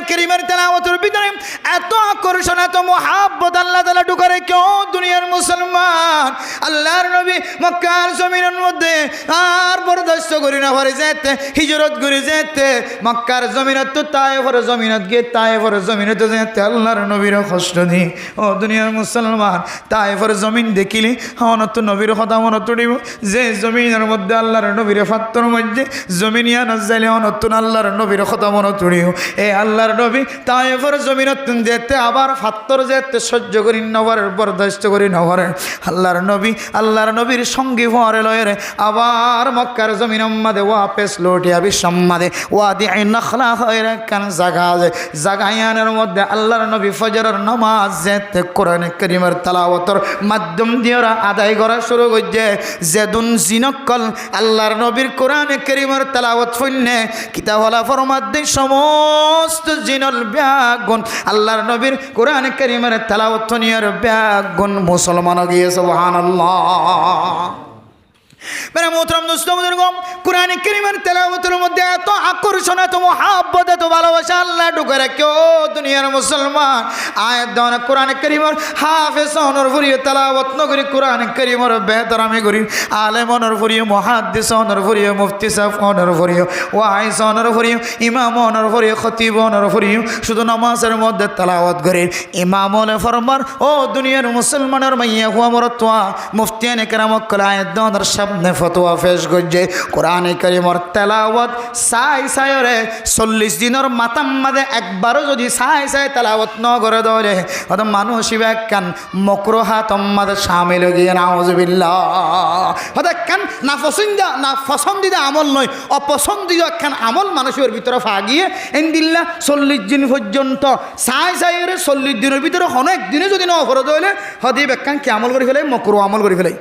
কারীমের তেলাওয়াতের ভিতরে এত আকর্ষণ এত মুহাব্বত আল্লাহ তাআলা ঢুকারে কেউ দুনিয়ার মুসলমান আল্লাহর নবী মক্কার জমিনের মধ্যে আর বরদাস্ত করি না পারে যেতে হিজরত করে যেতে মক্কার জমিনত তো তায়েফের জমিনত গিয়ে তায়েফের জমিনত যেতে আল্লাহর নবীর কষ্ট দি ও দুনিয়ার মুসলমান তায়েফের জমিন দেখিলি অনত নবীর কথা মনত দিব যে জমিনের মধ্যে আল্লাহর নবীর ফাত্তর মধ্যে জমিনিয়া নজাইলে অনত আল্লাহর নবীর কথা মনত দিব এ আল্লাহর নবী তায়েফের জমিনত যেতে আবার ফাত্তর যেতে সহ্য করি নবর বরদাস্ত করি নবর আল্লাহর নবীর সঙ্গী হওয়ারে লয়ের আবার মক্কার জমিন মাদে ওয়াপেস লোটিয়া বিশ্বমাদে ওয়াদি নখলা হয়ে কান জাগায়ানের মধ্যে আল্লাহর নবী ফজরের নামাজ যেতে কোরআনে কারীমের তেলাওয়াতের মাধ্যম দিয়ে ওরা আদায় করা শুরু করছে যেদুন জিনকল আল্লাহর নবীর কোরআনে কারীমের তেলাওয়াত শুনে কিতাবওয়ালা ফরমাদ্দে সমস্ত জিনল ব্যাগুন আল্লাহর নবীর কোরআনে কারীমের তেলাওয়াত নিয়ে ব্যাগুন মুসলমান গিয়ে সুবহানাল্লাহ मेरा मोहतरम दोस्तों बुजुर्गों कुरान करीमेर तेलावतेर मध्य एत आकर्षण एत मुहाब्बत एत भालोबासा आल्लाह ढुके राखे ओ दुनियार मुसलमान आयात दाना कुरान करीमेर हाफेज हनर फरिये तेलावत नगरी कुरान करीमेर बेहतरामी करी आलेम हनर फरिये मुहाद्दिस हनर फरिये मुफ्ती साहब हनर फरिये वाइज हनर फरिये इमाम हनर फरिये खतीब हनर फरिये शुधु नामाजेर मध्य तेलावत करे इमाम हले फरमान ओ दुनियार मुसलमानेर माइया हुआ मरतवा मुफ्तियाने केराम कल आयात दानार ने फतवा पेश करजे कुरान करीमेर तेलावत साई सायरे 40 दिनर माताम मादे एकबारो जदि साई साई तेलावत न करे दले अत मानुष कान मकरुहा तम्मादे शामिल गिয়ে नाउजुबिल्लाह हदा कान ना पसंदीदा আমল নয় অপছন্দিত কান আমল মানুষের ভিতরে ফাগিয়ে ইনদিল্লাহ 40 দিন পর্যন্ত সাই সাইরে 40 দিনের ভিতরে অনেক দিনে যদি ন করে দলে হদি বেকান কি আমল করে ফেলে মকরু আমল করে ফেলে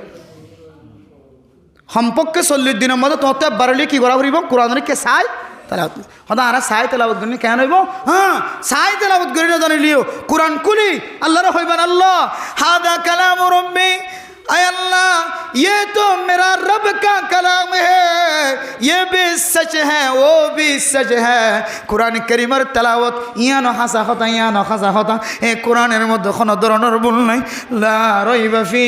সম্পর্কে 40 দিনের মধ্যে তোতে বারলি কি করা করিব কোরআনের কে সাই তেলাওয়াত হদা আরা সাই তেলাওয়াত করনি কেন হইব হ্যাঁ সাই তেলাওয়াত করি না জানিলিও কোরআন কুলি আল্লাহর হইবেন আল্লাহ হাদা কালাম রব্বি आय अल्लाह ये तो मेरा रब का कलाम है ये भी सच है वो भी सच है कुरान करीमेर तेलावत ইয়ানো হাসা হতা এ কোরআনের মধ্যে কোনো ধরনের ভুল নাই লা রাইবা ফি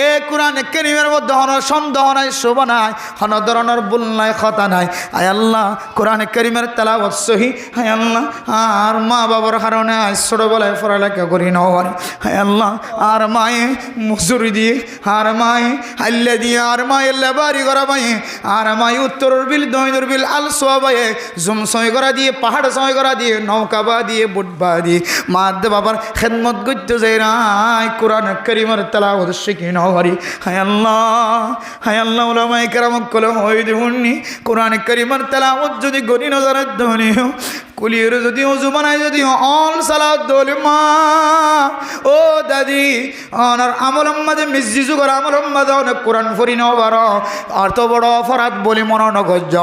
এ কোরআন করিমের মধ্যে কোনো সন্দেহ নাই শোভা নাই কোনো ধরনের ভুল নাই কথা নাই আয় আল্লাহ কোরআন করিমের তেলাওয়াত সহি আয় আল্লাহ আর মা বাবার কারণে ছোটবেলায় পড়ালেখা করি না আয় আল্লাহ আর মায়ে মজুরি দিয়ে আর মায়ে আল্লাহ দিয়ে আর মায়ে লেবারি করা মায়ে আর মায়ে উত্তরের বিল দক্ষিণের বিল আল সোয়াবায়ে জুম সয় করা দিয়ে পাহাড় সয় করা দিয়ে নৌকা বা দিয়ে বুট বা দিয়ে মা দে বাবার খেদমত করতে যাই রায় কোরআন করিমের তেলাওয়াত শিখি না হরি হায় আল্লাহ উলামায়ে কেরাম কলে হই দিউনি কোরআন করিমের তেলাওয়াত যদি গনি নজরের ধনিও কুলিয়ের যদি ওযু বানায় যদি অল সালাত দলে মা ও দাদি অনার আমল আমাদের মিসজিজু করা আমল আমাদের অনেক কোরআন ফরি নাও বারো আর তো বড় অপরাধ বলি মনে নগজ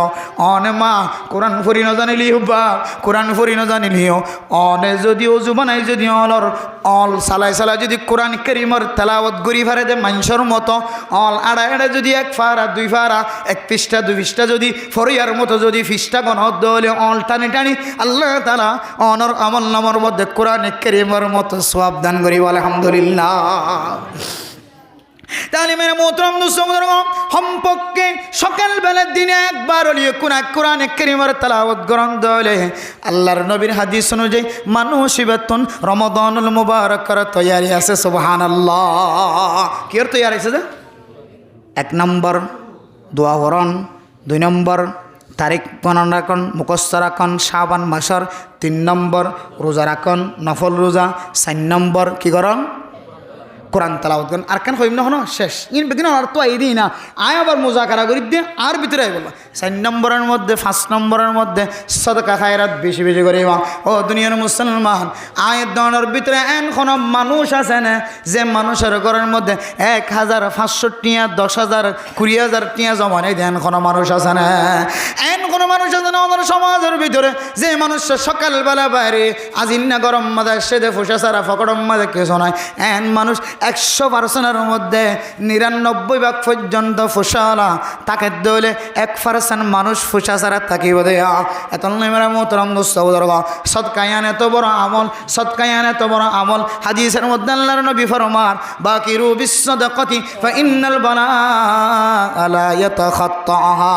অনে মা কোরআন ফরি না জানিলিও বা কোরআন ফরি না জানিলিও অনে যদি ওযু বানায় যদি অল সালাই যদি কোরআন কারীমের তেলাওয়াত গরি ফারে দে মানুষের মতো অল আড়া যদি এক ফারা দুই ফারা এক পৃষ্ঠা দুই পৃষ্ঠা যদি ফরিয়ার মতো যদি পৃষ্ঠা গণত দলে অল টানি আল্লাহ তাআলা অনর আমল নামার মধ্যে কোরআন কারীমের মতো সওয়াব দান করি আলহামদুলিল্লাহ তাহলে মেরে মোহতরম দোস্তগণ সম্পর্কে সকালবেলার দিনে একবার হলিয়ে কোরআন কারীমের তেলাওয়াত গ্রহণ দলে আল্লাহর নবীর হাদিস অনুযায়ী মানুষ বেতন রমাদানুল মুবারকের তৈয়ারি আছে সুবহানাল্লাহ কি এর তৈয়ারি আছে যে 1 নম্বর দোয়া করণ 2 নম্বর তারিখ গণনা রাখুন মুখস্থ রাখুন শাবান মাসের 3 নম্বর রোজা রাখুন নফল রোজা 4 নম্বর কি করণ কোরআন তেলাওয়াত করেন আর কেন হইম না হনো শেষ ইন বেদিন আর তো আই দিই না আয় আবার মুজাকারা করি দিয়ে আর ভিতরে আই বলল 4 নম্বরের মধ্যে 5 নম্বরের মধ্যে সদকা খায়রাত বেশি বেশি করে ও দুনিয়ার মুসলমান আয়ের দানের ভিতরে এন কোন মানুষ আছে না যে মানুষের ঘরের মধ্যে 1500 টিয়া 10000 20000 টিয়া জমা নেই দেন কোন মানুষ আছে না এন কোন মানুষ আছে না আমাদের সমাজের ভিতরে যে মানুষ সকালবেলা বাইরে আজিন না গরম মাঝে সেদে ফুসা সারা ফকড়ম মাঝে কিছু নয় এন মানুষ 100%-এর মধ্যে 99% পর্যন্ত ফুসালা তাকে দলে 1% মানুষ ফুসা ছাড়া থাকিব দেয়া এত মেরা মোহতরম দোস্ত বুজুর্গ সদকায়ান এত বড় আমল সদকায়ান এত বড় আমল হাদিসের মধ্যে আল্লাহর নবী ফরমান বাকিরু বিসসাদাকাতি ফা ইন্নাল বালাআ লা ইয়াতাখাত্তাহা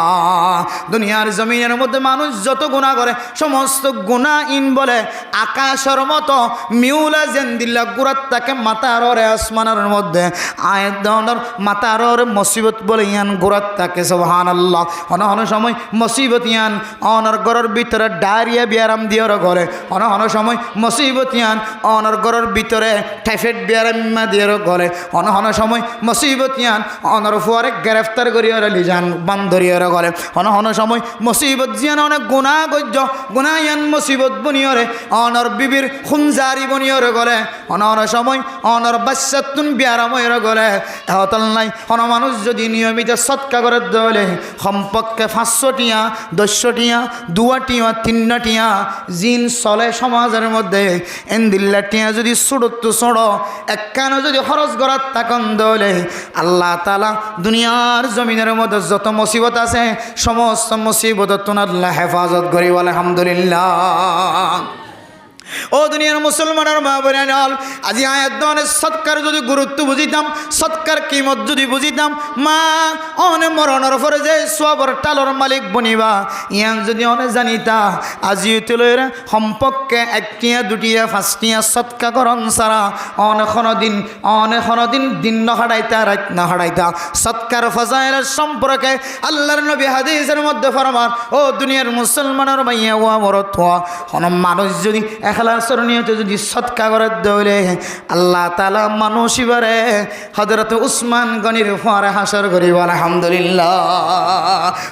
দুনিয়ার জমিনের মধ্যে মানুষ যত গুনাহ করে সমস্ত গুনাহ ইন বলে আকাশের মতো মিউলা জেন্দিল্লা গুরাত তাকে মাথার ওরে আসমানের মধ্যে আয়াত দনের মাথার ওরে মুসিবত বলে ইয়ান গুরাত তাকে সুবহানাল্লাহ অন সময় মুসিবত ইয়ান অনর ঘরের ভিতরে ডায়রিয়া বিয়ারাম দিয়র ঘরে অন সময় মুসিবত ইয়ান অনর ঘরের ভিতরে টাইফয়েড বিয়ারাম দিয়র ঘরে অন সময় মুসিবত ইয়ান অনর ফুয়ারে গ্রেফতার করিয়র লিজান বান্দরিয়র ঘরে অন সময় মুসিবত জিয়ান অনেক গুনাহ গজ্জ গুনাহ ইয়ান মুসিবত বনিয়রে অনর বিবির খুনজারি বনিয়র ঘরে অন সময় অনর বাচ্চাতুন বিয়ারাময়ের ঘরে এহতল নাই অন মানুষ যদি নিয়মিত সৎকা করে দলে সম্পর্কে 500 টিয়া 10 টিয়া 2 টিয়া 3 টিয়া জিন চলে সমাজের মধ্যে এন্দিল্লা টিয়া যদি ছোড়তো ছোড়ো একখানো যদি খরচ করার তাকন দলে আল্লাহ তাআলা দুনিয়ার জমিনের মধ্যে যত মুসিবত আছে সমস্ত মুসিবত তুন আল্লাহ হেফাজত করি আলহামদুলিল্লাহ ও দুনিয়ার মুসলমানের মা বোনেরা আজি আয়াত দনের সৎকার যদি গুরুত্ব বুঝিতাম সৎকার কিমত যদি বুঝিতাম মা অনে মরণের পরে যে সবর টালর মালিক বনিবা ইয়ান যদি অনে জানিতা আজি তুলের সম্পর্কে 1 টিয়া 2 টিয়া 5 টিয়া সৎকা করন সারা অনেক দিন দিন নহাড়াইতা রাত নহাড়াইতা সৎকার ফজাইলের সম্পর্কে আল্লাহর নবী হাদিসের মধ্যে ফরমান ও দুনিয়ার মুসলমানের মাইয়া ওয়া মরত হন মানুষ যদি এখলাসের নিয়তে যদি সৎকা করে দৌলে আল্লাহ তাআলা মানুষিবারে হযরত উসমান গনির উপরে হাসর করিব আলহামদুলিল্লাহ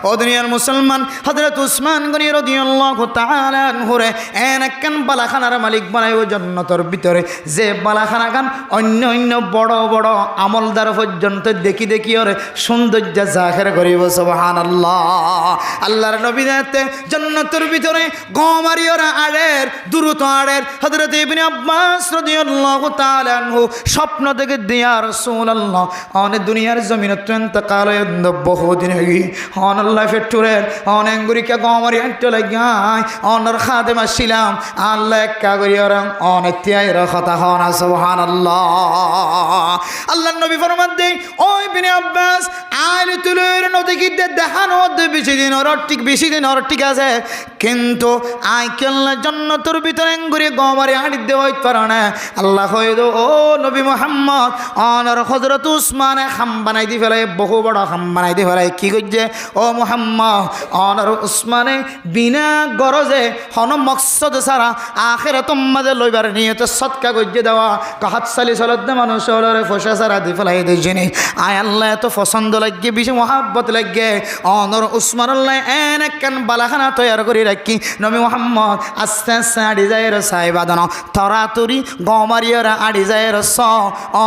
ও দুনিয়ার মুসলমান হযরত উসমান গনি রাদিয়াল্লাহু তাআলা আনহুরে এনেকান বালাখানার মালিক বানাইব জান্নাতের ভিতরে যে বালাখানা গান অন্য বড় বড় আমলদার পর্যন্ত দেখি ওরে সৌন্দর্য জাহির করিব সুবহানাল্লাহ আল্লাহর নবী নাতে জান্নাতের ভিতরে গমারিয়রা আড়ের দ্রুত আড়ের হযরত ইবনে আব্বাস রাদিয়াল্লাহু তাআলা আনহু স্বপ্ন দেখে দিয়া রাসূলুল্লাহ অনে দুনিয়ার জমিনে ইন্তেকাল হইল বহুদিন হই অন আল্লাহ ফেটুরের অনেঙ্গুরিকা গমারি আইতে লাগাই অনর খাদেমা ছিলাম আল্লাহ একা করিয়রা অনেতিয়াইর কথা হনা সুবহানাল্লাহ আল্লাহর নবী ফরমান দেই ও ইবনে আব্বাস আইলে তুলের নদী কিতে দেখানো বেশি দিন ওর ঠিক আছে কিন্তু আইকেল্লা জান্নাতের ভিতরে আঙ্গুরি গমারি হাড়ি দেওয়াই পারে না আল্লাহ কইদ ও নবী মুহাম্মদ অনর হযরত উসমানে খাম বানাই দি ফেলে বহু বড় খাম বানাই দি ফেলে কি কইছে ও মুহাম্মদ অনর উসমানে বিনা গরজে হন মকসদ সারা আখিরাত মাঝে লইবার নিয়তে সদকা কইছে দেওয়া কাহাত সালি সলাত মানুষের ফসা সারা দি ফেলাই দিছেনি আয় আল্লাহ এত পছন্দ লাগে বেশি মহব্বত লাগে অনর উসমানুল্লাহ এনেকান বালাখানা তৈয়ার করে রাখি নবী মুহাম্মদ আস্তে আস্তে আড়ি যায় সাহেবাদন তরাতুরি গমারিয়রা আড়ি যায় স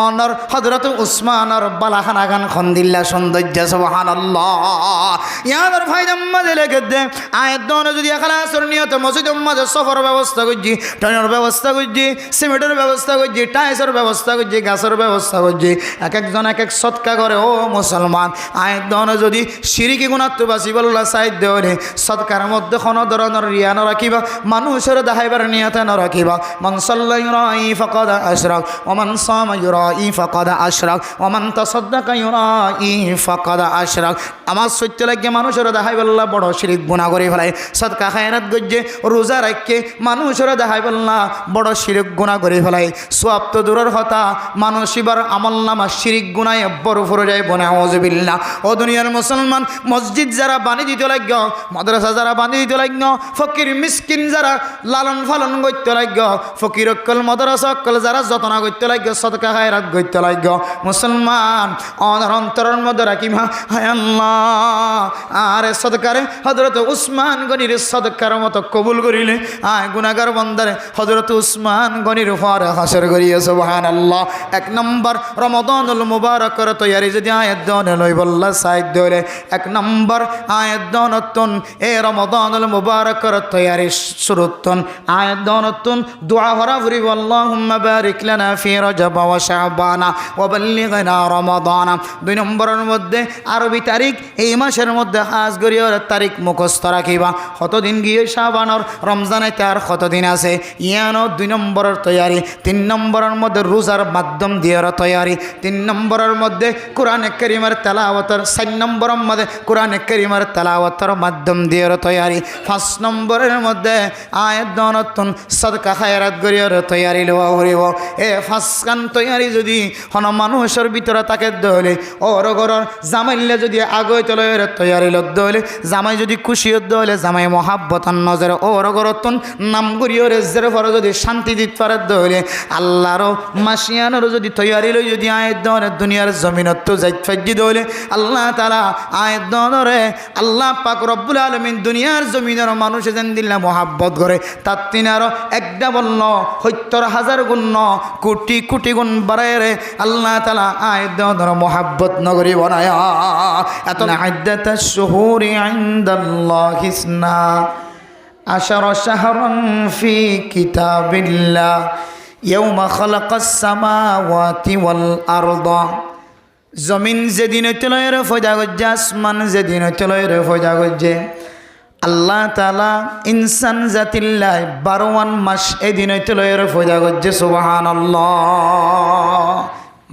অনর হযরত উসমানর বালাখানা গান খন্দিল্লা সৌন্দর্য সুবহানাল্লাহ ইয়ার ফায়দা মাঝে লেগে দে আয়াত দন যদি এখলাসের নিয়ত মসজিদ মাঝে সফর ব্যবস্থা করছি ট্রেনের ব্যবস্থা করছি সিমেন্টের ব্যবস্থা করছি টাইসের ব্যবস্থা করছি গাছের ব্যবস্থা করছি এক একজন এক এক সৎকা করে ও মুসলমান আয়াত দন যদি শিরিকি গুণাত্ম বাসি বল্লা সাহিত্য হলে সৎকার মধ্যে কোনো ধরনের রিয়া ন রাখিবা মানুষের দেখাইবার নিয়তে ন রাখিবা মান সাল্লা ইউরাই ফাকাদ আশরাক ওয়া মান সামা ইউরাই ফাকাদ আশরাক ওয়া মান তাসাদ্দাকা ইউরাই ফাকাদ আশরাক আমার সত্য লাগে মানুষের দেখাইবাল্লা বড় শিরিক গুনাহ করে ফেলায় সদকা খায়রাত গজ্জে রোজা রাখকে মানুষের দেখাইবাল্লা বড় শিরিক গুনাহ করে ফেলায় সওয়াব তো দূরের কথা মানুষ এবার আমল নামা শিরিক গুনাহে বড় ফরে যায় বনা আউযুবিল্লাহ ও দুনিয়ার মুসলমান মসজিদ যারা বানিয়ে দিতে লাগ মাদ্রাসা যারা বানিয়ে দিতে লাগ ফকির মিসকিন যারা লালন ফালন করতে লাগ ফকির অকল মাদ্রাসা অকল যারা যত্ন করতে লাগ সদকা খায়রাত করতে লাগ মুসলমান অন্তরের মধ্যে রাখিমা হায় আল্লাহ আরে সদকারে হযরত উসমান গনির সদকার মতো কবুল করিলে আয় গুনাহগার বান্দারে হযরত উসমান গনির উপরে হাসর করিয়া সুবহানাল্লাহ এক নম্বর রমাদানুল মুবারকের তৈয়ারি যদি আয়াত দনে লই বল্লা সাইদ দলে এক নম্বর আয়াত দনতন এ রমাদানুল মুবারকের তৈয়ারি শুরুতন আয়াত দনতুন দোয়া ভরা ফুরিব আল্লাহুম্মা বারিক লানা ফি রজব ওয়া শাবানা ওয়া বাল্লিগনা রমাদানা। 2 নম্বরের মধ্যে আরবি তারিখ এই মাসের মধ্যে হাজ গরিয়র তারিখ মুখস্থ রাখিবা। কতদিন গিয়ে শাবানর রমজানে তার কতদিন আছে ইয়ানো 2 নম্বরের তৈয়ারি। 3 নম্বরের মধ্যে রোজার মাধ্যম দিয়ে তৈয়ারি। 3 নম্বরের মধ্যে কোরআনে কারীমের তেলাওয়াতের 4 নম্বরের মধ্যে কোরআনে কারীমের তেলাওয়াতের মাধ্যম দিয়ে তৈয়ারি। 5 নম্বরের মধ্যে আয়াত দনতুন সদকা খায়রাত গরিয়র তৈয়ারি লওয়া হরিব। এ 5 কান তৈয়ারি যদি হন মানুষের ভিতরে তাকে দলে ওর ঘরের জামাইলে যদি আগে চলে তৈয়ারি লদ্দ হলে জামাই যদি খুশি হদ্দ হলে জামাই মহাব্বতান নজরে ওর ঘরতন নাম গরিয়র জের পরে যদি শান্তি দিতে পারে দলে আল্লাহরও মাসিয়ানেরও যদি তৈয়ারি লই যদি আয়াত দনের দুনিয়ার জমিনত যাইত ফাইজি দলে আল্লাহ তাআলা আয়াত দনরে আল্লাহ পাক রব্বুল আলামিন দুনিয়ার জমিনের মানুষ যেন দিল্লা মহাব্বত করে তার তিনারও একটা বলল ৭০,০০০ গুণ কোটি কোটি গুণ বাড়ায় রে আল্লাহ তাআলা আয়াত দনের মহাব্বত নগরী বানায়া। এত আইদ্দাতাশ শুহুরি ইনদাল্লাহি ইসনা আশারা শাহরান ফি কিতাবিল্লাহ ইয়াউমা খালাকাস সামাওয়াতি ওয়াল আরদা। জমিন যেদিন তলয়ের ফজা গজ্জে আসমান যেদিন তলয়ের ফজা গজ্জে আল্লাহ তাআলা ইনসান জাতিল্লাহ 12 মাস এদিন তলয়ের ফজা গজ্জে সুবহানাল্লাহ।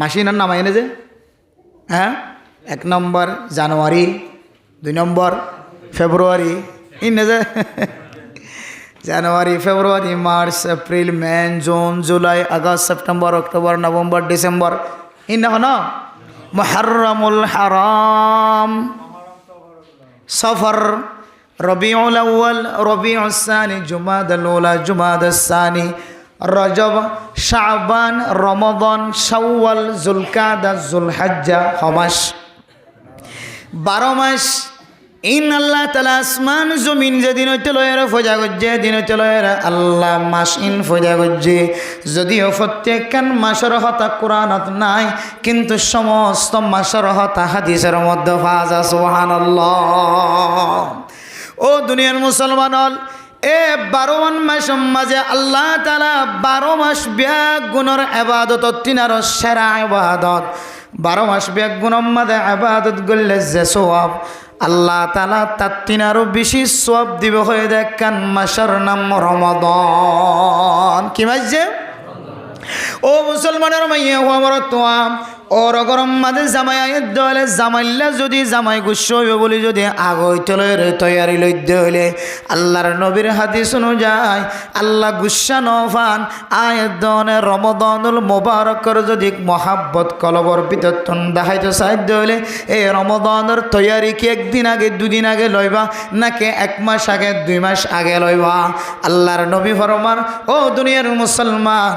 মাসিনার নাম আইনে যে হ্যাঁ 1 নম্বর জানুয়ারি 2 নম্বর ফেব্রুয়ারি ইনে যে January February March April May June July August September October November December ইন হন মুহররমুল হারাম সফর রবিউল আউয়াল রবিউস সানি জুমাদাল উলা জুমাদাস সানি রজব শাবান রমাদান শাওয়াল যুলকাদা যুলহজ্জা হমাস 12 মাস ইন আল্লাহ তাআলা আসমান জমিন যেদিন তলয়ের ফজা গজ্জে দিন তলয়ের আল্লাহ মাস ইন ফজা গজ্জে যদিও প্রত্যেকখান মাসের হতা কোরআনত নাই কিন্তু সমস্ত মাসের হতা হাদিসের মধ্যে ফাজা সুবহানাল্লাহ। ও দুনিয়ার মুসলমান এ 12 মাস মাঝে আল্লাহ তাআলা 12 মাস ব্যাগ গুণর ইবাদত তিনার সেরা ইবাদত 12 মাস ব্যাগ গুণর মাঝে ইবাদত করলে যে সওয়াব আল্লাহ তাআলা তার তিনারও বেশি সওয়াব দিব হয়ে দেখেন মাসের নাম রমাদান। কি মাস যে ও মুসলমানের মাইয়া ও আমার তোয়া ওর গরম মাঝে জামাই আয়ের দলে জামাইল্লা যদি জামাই গুচ্ছ হইব বলে যদি আগই তলের তৈয়ারি লইতে হইলে আল্লাহর নবীর হাদিস অনুযায়ী আল্লাহ গুচ্ছা নফান আয়ের দনে রমাদানুল মুবারকর যদি মহাব্বত কলবর ভিতর দেখাইতে সাহায্য হইলে এই রমাদানের তৈয়ারি কি 1 দিন আগে 2 দিন আগে লইবা নাকি 1 মাস আগে 2 মাস আগে লইবা? আল্লাহর নবী ফরমান ও দুনিয়ার মুসলমান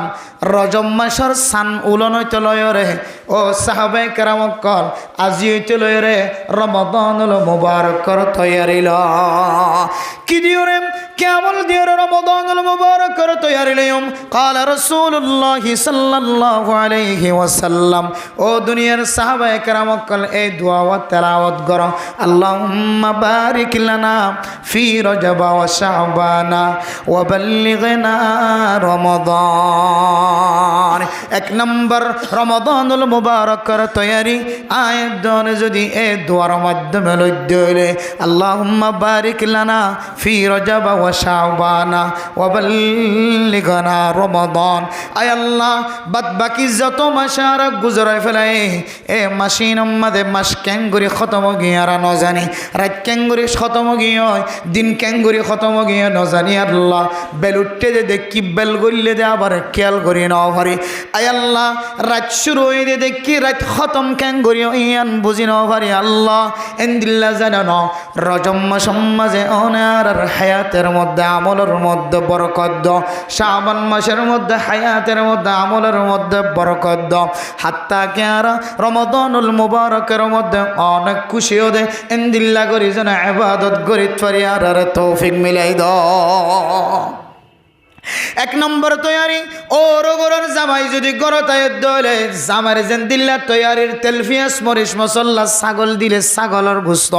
রজব মাসের সান উলন হইতে লয়রে ও সাহাবায়ে কেরাম কল আজি হইতে লয়রে রমাদানুল মুবারকর তৈয়ারি ল কি দিওরে কেমন দিওরে রমাদানুল মুবারকর তৈয়ারি লয়ম قال رسول الله صلى الله عليه وسلم ও দুনিয়ার সাহাবায়ে কেরাম কল এই দোয়া ও তেলাওয়াত করো আল্লাহুম্মা বারিক লানা ফি রজব ওয়া শাবান ওয়া বাল্লিগনা রমাদান। 1 নম্বর রমাদানুল মুবারকর তৈয়ারি আয়াত দনে যদি এই দোয়ার মাধ্যমে লইতে হইলে আল্লাহুম্মা বারিক লানা ফি রজব ওয়া শাবান ওয়া বাল্লিগনা রমাদান। আয় আল্লাহ বাদ বাকি যত মাস আর গুজরায় ফেলাই এ মাসিন মধ্যে মাস ক্যাঙ্গুরি খতম গিয়ারা ন জানি রাত ক্যাঙ্গুরি খতম গিয়ে দিন ক্যাঙ্গুরি খতম গিয়ে ন জানি আল্লাহ বেল উঠতে দে দেখি বেল গড়লে দে আবার খেয়াল করি ন পারি। আয় আল্লাহ রাত শুরু হয়ে দে দেখি রাত খতম ক্যাঙ্গুরি ইয়ান বুঝি ন পারি আল্লাহ এন্দিল্লা জানো রজম মাস মাঝে অনার হায়াতের মধ্যে আমলের মধ্যে বরকত দাও শাবান মাসের মধ্যে হায়াতের মধ্যে আমলের মধ্যে বরকত দাও হাত্তা কেয়ারা রমাদানুল মুবারকের মধ্যে অনেক খুশি হদে এন্দিল্লা করি যেন ইবাদত করি পারি আর তৌফিক মিলাই দাও। এক নম্বর তৈয়ারি ওর গরর জামাই যদি গরতায় দলে জামার যেন দিল্লা তৈয়ারির তেলফিয়াস মরিচ মশলা ছাগল দিলে ছাগলের গোস্ত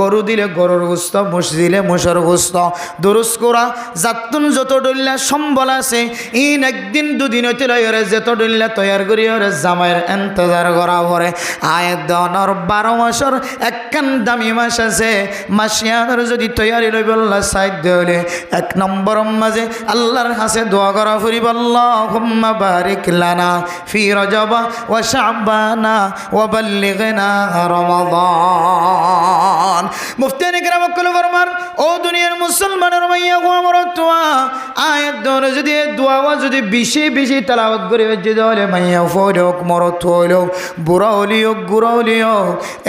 গরু দিলে গরুর গোস্ত মোষ দিলে মোষের গোস্ত দুরুস করা যাতুন যত ডল্লা সম্বল আছে ইন একদিন দুদিন হইতে লয়রে যত ডল্লা তৈয়ার করি ওরে জামাইয়ের এন্তজার করা পরে আয় দনর 12 মাসের একখান দামি মাস আছে মাসিয়ানোর যদি তৈয়ারি লই বললা সাইড হলে এক নম্বর মাঝে আল্লাহর কাছে দোয়া করা ফুরিব আল্লাহুম্মা বারিক লানা ফি রজব ওয়া শাবানা ওয়া বাল্লিগনা রমাদান মুফতি کرام কল ফরমান ও দুনিয়ার মুসলমানের মাইয়া গো আমার তোয়া আয়াত দর যদি দোয়া যদি বেশি বেশি তেলাওয়াত করে যদি হলে মাইয়া ফোক মরত হইলো বুড়া হলিও গুড়া হলিও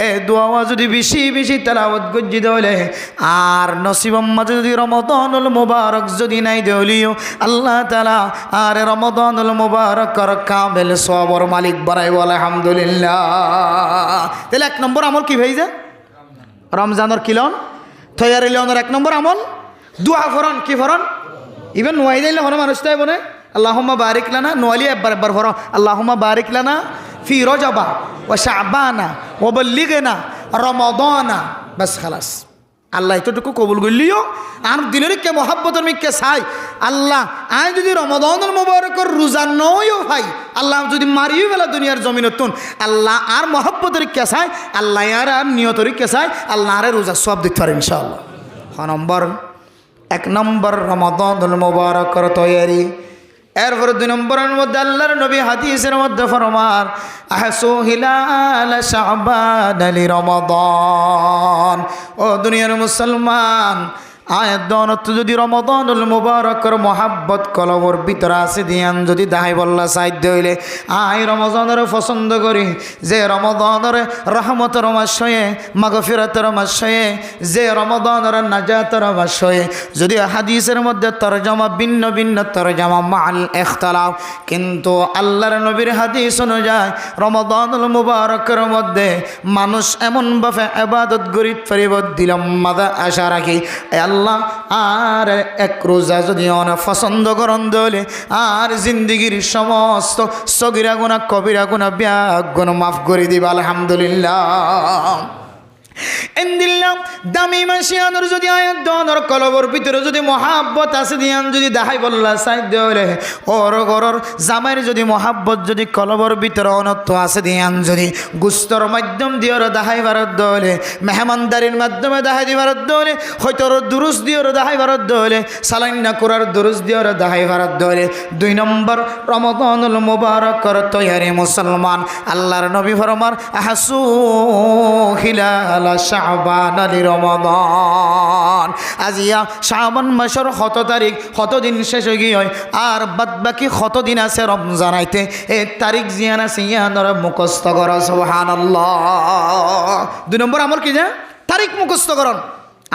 এ দোয়া যদি বেশি বেশি তেলাওয়াত করে যদি হলে আর নসিবম মাঝে যদি রমাদানুল মুবারক যদি নাই দেলিও আল্লাহ তাআলা আর রমাদানুল মুবারক কর কামেল সবর মালিক বানাইব আলহামদুলিল্লাহ। তাহলে এক নম্বর আমল কি ভাইজা রমজানের কিলন তৈয়ারি লিওনের এক নম্বর আমল দোয়া ফরন কি ফরন ইভেন নোয়াই দিলে হন মানুষ তাই বলে আল্লাহুম্মা বারিক লানা নোয়ালি একবার ফর আল্লাহুম্মা বারিক লানা ফি রজবা ওয়া শাবানা ওয়া বাল্লিগনা রমাদানা বাস খালাস আল্লাহ এতটুকু কবুল করলিও আর দিনের কে মহাব্বতের মিকে চাই আল্লাহ আয় যদি রমাদানুল মুবারকের রোজা নয়ও ভাই আল্লাহ যদি মারিও বেলা দুনিয়ার জমিনতুন আল্লাহ আর মহাব্বতের কে চাই আল্লাহ আর নিয়তর কে চাই আল্লাহ আর রোজা সব দিতে পারে ইনশাআল্লাহ। এক নম্বর রমাদানুল মুবারকের তৈয়ারি এরপর 2 নম্বরের মধ্যে আল্লাহর নবী হাদিসের মধ্যে ফরমান আহসু হিলাল শাবান লি রমাদান ও দুনিয়ার মুসলমান আয়াত দনত যদি রমাদানুল মুবারকের মহাব্বত কলবর ভিতরে আছে দিয়ান যদি দাহাই বল্লা সাইড হইলে আই রমজানের পছন্দ করি যে রমাদানের রহমতের মাস হয়ে মাগফিরাতের মাস হয়ে যে রমাদানের নাজাতের মাস হয়ে যদি হাদিসের মধ্যে তরজমা ভিন্ন ভিন্ন তরজমা মাল ইখতিলাফ কিন্তু আল্লাহর নবীর হাদিস অনুযায়ী রমাদানুল মুবারকের মধ্যে মানুষ এমনভাবে ইবাদত করিতে পারিব দিলম মাদা আশা রাখি আল্লাহ আর এক রোজা যদি অনেক পছন্দ করন দলে আর জিন্দগির সমস্ত সগিরা গুনাহ কবিরা গুনাহ ব্যাগ গুনাহ মাফ করে দিবা আলহামদুলিল্লাহ। এন্দিল্লাম দামি মাসিয়ানোর যদি আয়াত দনর কলবর ভিতরে যদি মহাব্বত আছে দিয়ান যদি দাহাই বল্লা সাইড দেওয়ালে ওর গরর জামাইয়ের যদি মহাব্বত যদি কলবর ভিতরে অনত্ব আছে দিয়ান যদি গুস্তর মাধ্যম দিয়ে ওরা দাহাই ভারত দলে মেহমানদারির মাধ্যমে দাহাই দি ভারত দলে হয়তো ওর দুরুস দিয়ে ওরা দাহাই ভারত দলে সালাইন্না কুরার দুরুস দিয়ে ওরা দাহাই ভারত দলে 2 নম্বর রমাদানুল মুবারকের তৈয়ারি মুসলমান আল্লাহর নবী ফরমান আহসু হিলাল শাবান লি রমাদান আজিয়া শাবান মাসের 7 তারিখ 7 দিন শেষ হয়ে গিয়ে আর বাদ বাকি 7 দিন আছে রমজান আইতে এই তারিখ জিয়ান আছে ইয়ানরা মুখস্থ করা সুবহানাল্লাহ। 2 নম্বর আমল কি যে তারিখ মুখস্থ করন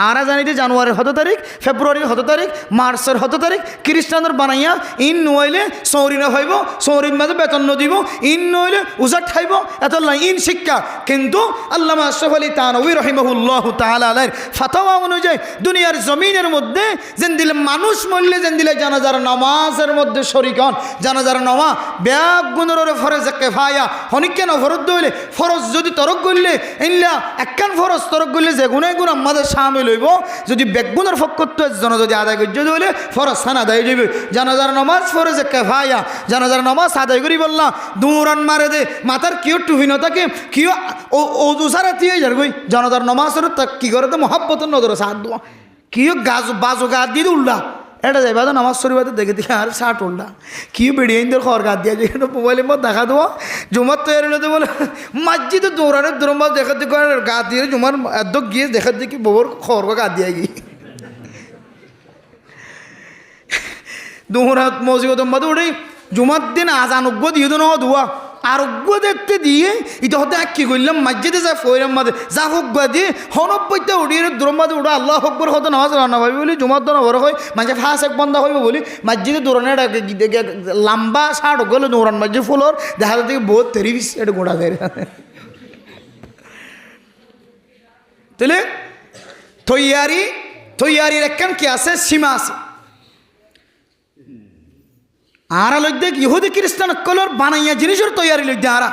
আর জানিতে জানুয়ারির 7 তারিখ ফেব্রুয়ারির 7 তারিখ মার্চের 7 তারিখ খ্রিস্টানদের বানাইয়া ইন নইলে সৌরি না হইব সৌরির মাঝে বেতন দিবো ইন নইলে উজাট খাইব এত ইন শিক্ষা কিন্তু আল্লামা আশরাফ আলী থানভী রাহিমাহুল্লাহ তাআলা আলাইহির ফাতোয়া অনুযায়ী দুনিয়ার জমিনের মধ্যে যেন দিলে মানুষ মরলে যেন দিলে জানাজার নামাজের মধ্যে শরীক হন জানাজার নামাজ ব্যাগ গুণের ফরজ কিফায়া হনিক কেন ফরজ দইলে ফরজ যদি তরক করলে ইল্লা একখান ফরজ তরক করলে যে গুনাহ গুনাহ আমাদের শামিল হইব যদি বেগুনের ফকত জন যদি আদায় করতে হইলে ফরজ সান আদায় যাবে জানাজার নামাজ ফরজ কিফায়া জানাজার নামাজ আদায় করি বললা দুরান মারে দে মাথার কিও টুপি ন থাকে কিও ওযু সারা দিয়ে যার কই জানাজার নামাজের তা কি করে তো মহব্বত নজর সাথ দোয়া কিও গাজ বাজু গা দিয়ে উল্লা এটা যাইবা তো নামাজ শরীফাতে দেখে দেখে আর 60 উল্লা কি বেড়িয়ে খর গা দিয়া যেখানে মোবাইলের মধ্যে দেখা দেবো জুমার তৈরি হতে বলে মসজিদে দৌড়ানোর দৌড়মাস দেখা দেখো গা দিয়ে জুমার এত গিয়ে দেখা দেখি বউর খর গা দিয়া গিয়ে দৌড়া মসজিদ মধ্যে উঠে জুমার দিন আজানজ্ঞ দিয়ে তো ন ধোয়া আরোগ্য দেখতে দিয়ে এটা হতে কি করলাম মসজিদে যা ফৈরাম মাঝে যা হোক দিয়ে হনব্বইতে উঠিয়ে দ্রমাদে উঠা আল্লাহ হকবর হতে নামাজ রান্না পাবি বলি জুমার দৌড় বড় হয় মাঝে ফাঁস এক বন্ধ হইব বলি মসজিদে দৌড়ানো লম্বা শার্ট গেলে দৌড়ান মসজিদ ফুলর দেখা যাচ্ছে বহুত তেরিস এটা গোড়া দেয় তাহলে তৈয়ারির একখান কি আছে সীমা আছে আরা লইতে ইহুদি খ্রিস্টান কলর বানাইয়া জিনিসের তৈয়ারি লইতে আরা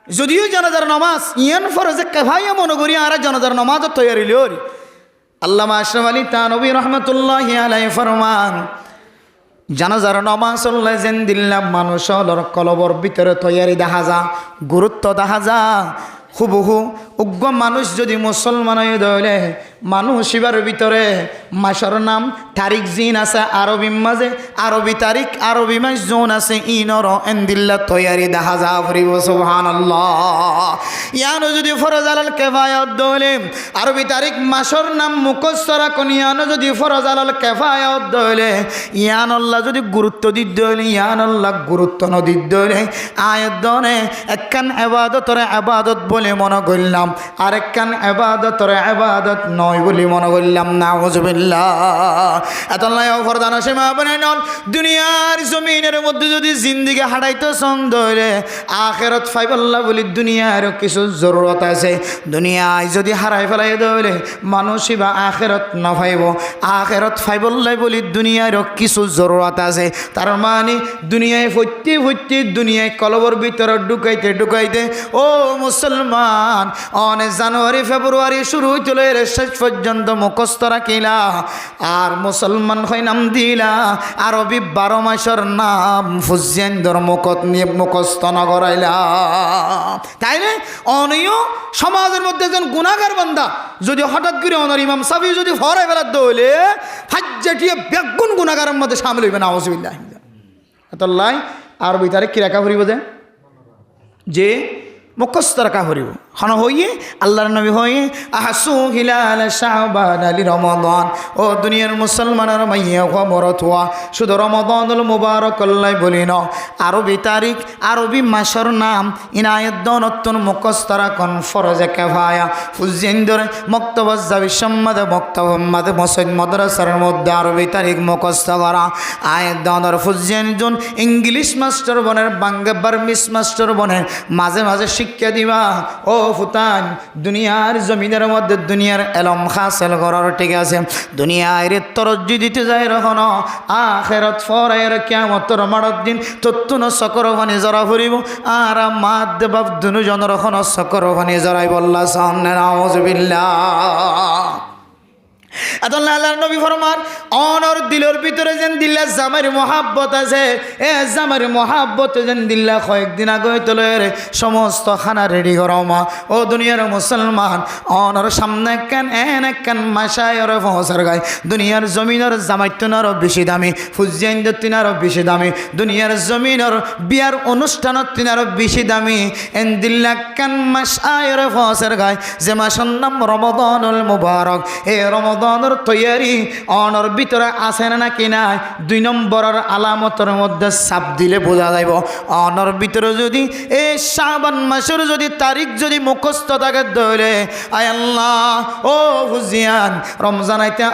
যদিও জানাজার নামাজ ইয়ান ফরজে কেফাইয়া মনে করি আরা জানাজার নামাজের তৈয়ারি লিওরি আল্লামা আশরাফ আলী থানভী রাহমাতুল্লাহি আলাইহি ফরমান জানাজার নামাজ আল্লাহ যেন দিল্লাম মানুষ কলবর ভিতরে তৈয়ারি দেখা যা গুরুত্ব দেখা যা হুবহু উগ্র মানুষ যদি মুসলমান হয়ে দলে মানুষ এবার ভিতরে মাসের নাম তারিখ জিন আছে আরবি মাঝে আরবি তারিখ আরবি মাস জোন আছে ইনর এন্দিল্লা তৈয়ারি দেখা যা ফুরিব সুবহানাল্লাহ ইয়ানো যদি ফরজ আলাল কিফায়াত দলে আরবি তারিখ মাসের নাম মুখস্থ রাখুন ইয়ানো যদি ফরজ আলাল কিফায়াত দলে ইয়ান আল্লাহ যদি গুরুত্ব দিত দলে ইয়ান আল্লাহ গুরুত্ব ন দিত দলে আয়াত দনে একখান ইবাদতর ইবাদত বলে মনে করলাম আরেকখান ইবাদতর ইবাদত নয় বলে মনে করলাম নাউজুবিল্লাহ এতলাই ফরদান সীমা বনে নল দুনিয়ার জমিনের মধ্যে যদি জিন্দেগি হাঁটাইতে ছন্দ হইলে আখিরাত ফাইবাল্লাহ বলি দুনিয়ার কিছু জরুরত আছে দুনিয়ায় যদি হারাই ফেলাই দইলে মানুষই বা আখিরাত না পাইব আখিরাত ফাইবাল্লাহ বলি দুনিয়ার কিছু জরুরত আছে তার মানে দুনিয়ায় ভর্তি দুনিয়ায় কলবর ভিতরে ঢুকাইতে ও মুসলমান অনেক জানুয়ারি ফেব্রুয়ারি শুরু হইলে শেষ পর্যন্ত মুখস্থ রাখিলা আর মুসলমান হয় নাম দিলা আরবি 12 মাসের নাম ফুজিয়ান ধর্মকত নিয়ে মুখস্থ না করাইলা তাইলে অনিয় সমাজের মধ্যে একজন গুনাহগার বান্দা যদি হঠাৎ করে অনার ইমাম সাফি যদি ফরাই ফেলার দৌলে ফাজ্জাটিয়ে বেগুন গুনাহগারের মধ্যে শামিল হইবে না আউযুবিল্লাহ এতলাই আরবি তারিখ কি রাখা করিব যে মুখস্থ রাখা করিব হন হইয়ে আল্লাহর নবী হইয়ে আহাসু হিলাল শাবান আলি রমাদান ও দুনিয়ার মুসলমানের মাইয়া খবরত হওয়া শুধু রমাদানুল মুবারক আল্লাহ বলি ন আরবি তারিখ আরবি মাসের নাম ইনায়েত দনতুন মুখস্থ রাখন ফরজে কিফায়া ফুজিন্দর মক্তব যাবি সম্মাদে মক্তব মাদে মসজিদ মাদ্রাসার মধ্যে আরবি তারিখ মুখস্থ করা আয়াত দনর ফুজিন জন ইংলিশ মাস্টার বনের বাংলা বার্মিস মাস্টার বনের মাঝে মাঝে শিক্ষা দিবা ও ফুতান দুনিয়ার জমিনের মধ্যে দুনিয়ার এলম হাসিল করার ঠিক আছে দুনিয়ার তরজ্জি দিতে যায় রহন আখিরাত ফরায়ের কিয়ামতের মাড়ত দিন তত্তুন সকর ভানি জরা ফুরিব আর মাদ দেবাব দুজন রহন সকর ভানি জরাই বল্লা সামনে নাউজুবিল্লাহ আল্লাহ আল্লাহর নবী ফরমান অনর দিলের ভিতরে যেন দিল্লা জামার মহাব্বত আছে এ জামার মহাব্বত যেন দিল্লা কয়েকদিন আগে তোলে সমস্ত খানা রেডি করমা ও দুনিয়ার মুসলমান অনর সামনে একখান মাসায়র পৌঁছার গায় দুনিয়ার জমিনের জামাইতুনারও বেশি দামি ফুজিয়ান তিনারও বেশি দামি দুনিয়ার জমিনের বিয়ার অনুষ্ঠানত তিনারও বেশি দামি এন দিল্লা একখান মাসায়র পৌঁছার গায় যে মাসের নাম রমাদানুল মুবারক এ রমাদানের তৈয়ারি অনর ভিতরে আছে না কি নাই 2 নম্বরের আলামতের মধ্যে ছাপ দিলে বোঝা যাইব অনর ভিতরে যদি এই শাবান মাসের যদি তারিখ যদি মুখস্থ থাকে ধরে আয় আল্লাহ ও ফুজিয়ান রমজান আইতে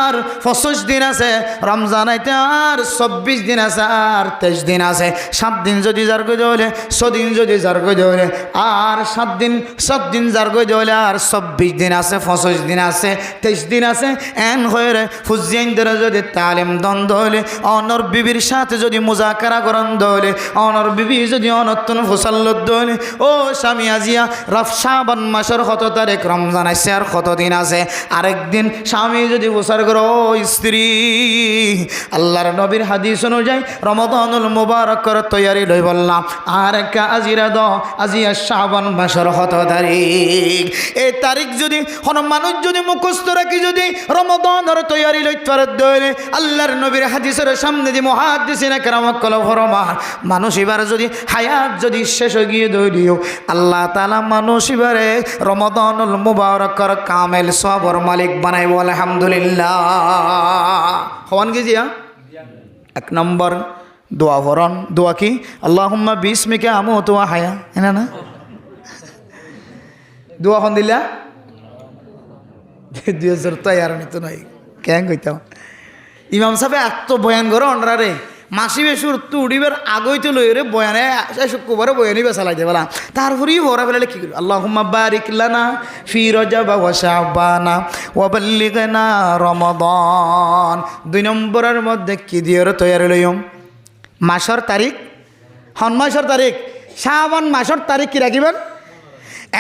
আর 25 দিন আছে রমজান আইতে আর 24 দিন আছে আর 23 দিন আছে 7 দিন যদি যার গই ধরে 6 দিন যদি যার গই ধরে আর 7 দিন যার গই ধরে আর 24 দিন আছে 25 দিন আছে 23 দিন আছে এন হয়ে ফুজিয়ানদের যদি তালিম দ্বন্দ্ব হলে অনর বিবির সাথে যদি মুজাকারা করেন দলে অনর বিবি যদি অনত্তন ফুসাল্লত হলে ও স্বামী আজিয়া শাবান মাসের কত তারিখ রমজান আছে আর কত দিন আছে আরেকদিন স্বামী যদি ফুসার করো ও স্ত্রী আল্লাহর নবীর হাদিস অনুযায়ী রমাদানুল মুবারকের তৈয়ারি লই বললাম আর একটা আজিরা দ আজিয়া শাবান মাসের কত তারিখ এই তারিখ যদি কোন মানুষ যদি মুখস্থ রাখি যদি রমাদানের তৈয়ারি লইতে পারে দইলে আল্লাহর নবীর হাদিসের সামনে দি মুহাদ্দিসিনে কেরাম কল ফরমান মানুষ এবার যদি হায়াত যদি শেষ হয়ে গিয়ে দইলিও আল্লাহ তাআলা মানুষ এবারে রমাদানুল মুবারকের কামেল সবর মালিক বানাইব আলহামদুলিল্লাহ হওয়ান গিয়া 1 নম্বর দোয়া ফরন দোয়া কি আল্লাহুম্মা বিসমিকা আমুতু ওয়া হায়া এনা না দোয়া কোন দিলা 2000 তৈয়ার নিত নাই কেন কইতাম ইমাম সাহেব এত বয়ান করো অনরা রে মাসি বেশুর তো উড়িবার আগই তো লই রে বয়ানে শুক্রবারে বয়ানি বেসালাইতে বলা তারপরেই ভরা ফেলে কি করি আল্লাহুম্মা বারিক লানা ফি রজব ওয়া শাবানা ওয়া বাল্লিগনা রমাদান 2 নম্বরের মধ্যে কি দিয়ে তৈরি লইম মাসের তারিখ মাসের তারিখ শাবান মাসের তারিখ কি রাখিবেন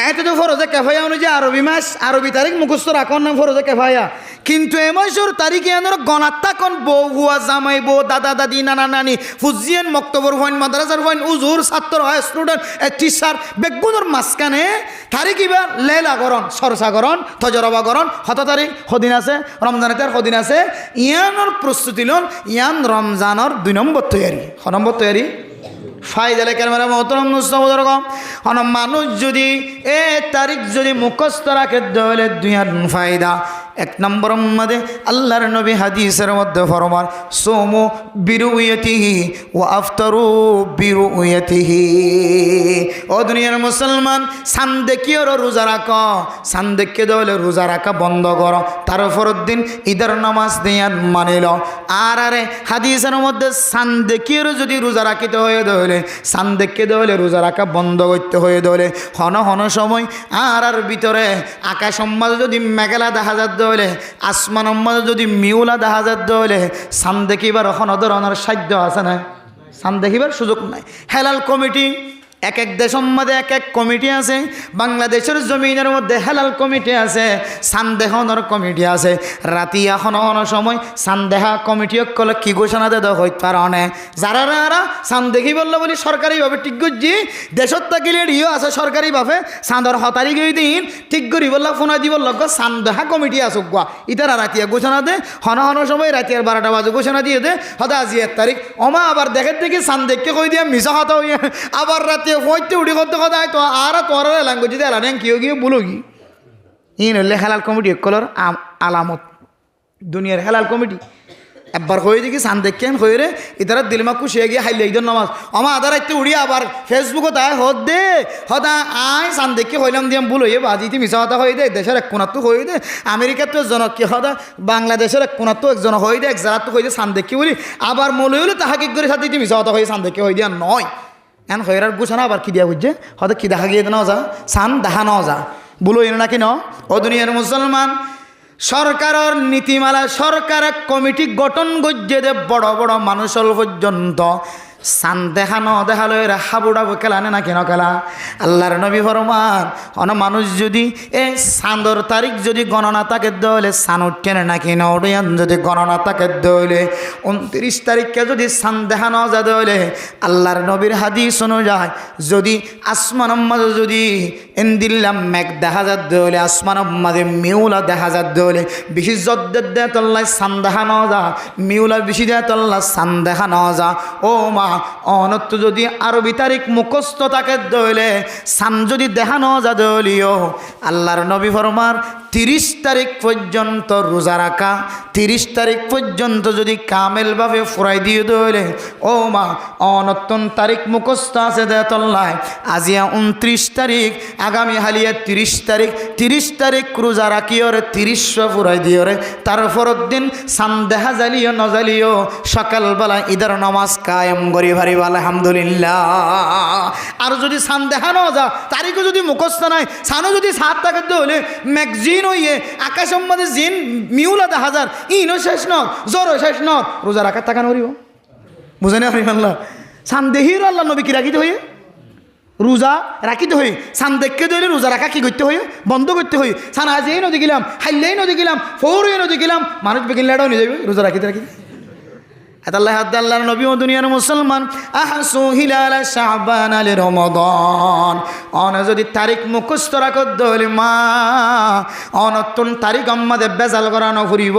এত তো ফরজে কেফায়া অনুযায়ী আরবি মাস আরবি তারিখ মুখস্থ রাখন না ফরজে কেফায়া কিন্তু এ মাসের তারিখে এনার গণাত্তা কোন বউ হুয়া জামাই বউ দাদা দাদি নানা নানি ফুজিয়ান মক্তবর হইন মাদ্রাসার হইন উজুর ছাত্র হয় স্টুডেন্ট টিচার বেগুনের মাঝখানে তারিখ এবার লেলাগরণ সরসাগরণ থজরবাগরণ 7 তারিখ সদিন আছে রমজানের সদিন আছে ইয়ানোর প্রস্তুতি লন ইয়ান রমজানের 2 নম্বর তৈরি নম্বর তৈরি ফায়দা লেখেন মেরা মোহতরম মুস্তাফা রকম মানুষ যদি এ তারিখ যদি মুখস্থ রাখে তাহলে 2 ফায়দা 1 নম্বর মধ্যে আল্লাহর নবী হাদিসের মধ্যে ফরমান সোমু বিরুয়াতিহি ওয়া আফতারু বিরুয়াতিহি ও দুনিয়ার মুসলমান সান দেখিয়ে রোজা রাখো সান দেখিয়ে তাহলে রোজা রাখা বন্ধ করো তারপর দিন ঈদের নামাজ দিয়ে মানিল আর আরে হাদিসের মধ্যে সান দেখিয়ে যদি রোজা রাখিতে হয়ে তাহলে সান দেখিয়ে তাহলে রোজা রাখা বন্ধ করতে হয়ে তাহলে হন সময় আর ভিতরে আকাশ মাঝে যদি মেঘলা দেখা যায় তাহলে আসমান মাঝে যদি মিউলা দেখা যায় তাহলে সান দেখিবার ধরনের সাধ্য আছে না সান দেখিবার সুযোগ নাই হেলাল কমিটি এক এক দেশের মধ্যে এক এক কমিটি আছে বাংলাদেশের জমিনের মধ্যে হেলাল কমিটি আছে সান্দেহনের কমিটি আছে রাতি এখন সময় সান্দেহা কমিটি কলে কি ঘোষণা দে হইতে পারে যারা সান দেখি বললো বলি সরকারিভাবে ঠিক করছি দেশত থাকিলে ইও আছে সরকারিভাবে চাঁদর 6 তারিখ দিন ঠিক করি বললা ফোনা দি বলল সান্দেহা কমিটি আসুক গুয়া ইতারা রাতিয়া ঘোষণা দে হন সময় রাতিয়ার 12টা বাজে ঘোষণা দিয়ে দে হয়তো আজি 1 তারিখ অমা আবার দেখে দেখি সান দেখকে কই দিয়া মিশা হতা হইয়া আবার রাতে হইতে উঠি করতে কথা তো আর তোর ল্যাঙ্গুয়েজ দিয়ে এলান কেউ গিয়ে বলো কি ইন হলে হেলাল কমিটি কলর আলামত দুনিয়ার হেলাল কমিটি একবার হয়ে দেখি সান দেখেন হয়ে রে ইতারা দিলমা খুশি গিয়ে হাইলে ঈদের নামাজ আমার আধার রাখতে উড়িয়ে আবার ফেসবুকে তাই হত দে হতা আয় সান দেখে হইলাম দিয়ে বলো এ বাজিতে মিশা হতা হয়ে দে দেশের এক কোনার তো হয়ে দে আমেরিকার তো একজন কি হতা বাংলাদেশের এক কোনার তো একজন হয়ে দে এক জায়গার তো হয়ে দে সান দেখে বলি আবার মনে হলে তাহাকে করে সাথে মিশা হতা হয়ে সান দেখে হয়ে দেওয়া নয় এন হইরার গুছানো আবার কি দিয়া বুঝছে হয়তো কি দেখা গিয়ে নেওয়া যা সান দেখা নেওয়া যা বলো এর নাকি ন ও দুনিয়ার মুসলমান সরকারের নীতিমালা সরকার কমিটি গঠন গজ্জে দে বড় বড় মানুষের পর্যন্ত সান দেখা ন দেখালো এরা হাবুডাবু খেলানে না কেন খেলা আল্লাহর নবী ফরমান মানুষ যদি এ চাঁদর তারিখ যদি গণনা থাকে দলে সান উঠেনে না কেন ওডিয়ান যদি গণনা থাকে দলে 29 তারিখকে যদি সান দেখা ন যা দলে আল্লাহর নবীর হাদিস অনুযায়ী যদি আসমান মাঝে যদি এন্দিল্লাম মেঘ দেখা যা দলে আসমান মাঝে মিউলা দেখা যা দলে বেশি জদ্দের দেয় তল্লায় সান দেখা ন যা মিউলা বেশি দেয় তল্লা সান দেখা ন যা ও মা অনত যদি আরবি তারিখ মুখস্থ থাকে দইলে সান যদি দেখানো যা দলিও আল্লাহর নবী ফরমান 30 তারিখ পর্যন্ত রোজা রাখা 30 তারিখ পর্যন্ত যদি কামেলভাবে ফুরাই দিয়ে দইলে ও মা অনতন তারিখ মুখস্থ আছে দেতল্লায় আজিয়া 29 তারিখ আগামী হালিয়া 30 তারিখ রোজা রাখিও রে 30 ফুরাই দিও রে তারপর দিন সান দেখা জ্বালিও নজালিও সকালবেলা ঈদের নামাজ কায়েম করি ভারি আলহামদুলিল্লাহ আর যদি সান দেখানো যা তারিখও যদি মুখস্থ নাই সানও যদি 7 থাকে হলে ম্যাগজিন হইয়ে আকাশের মধ্যে জিন মিউলা 1000 ইনও শেষ ন জ্বরও শেষ ন রোজা রাখা টাকা নরিব বুঝে না আল্লাহ সান দেহির আল্লাহ নবী কি রাখিতে হইয়ে রোজা রাখিতে হই সান দেখতে দিলে রোজা রাখা কি করতে হই বন্ধ করতে হই সান আজই নদী গেলাম হাইলেই নদী গেলাম ফৌরই নদী গেলাম মানুষ বেগিন লেটাও নিয়ে যাবে রোজা রাখিতে রাখি আল্লাহ আল্লাহর নবী ও দুনিয়ার মুসলমান আহসু Hilal Shaban Al Ramadan on যদি তারিখ মুখস্থ রাখত দলে মা অনতন তারিখ আমাদের বেজাল করানো ফুরিব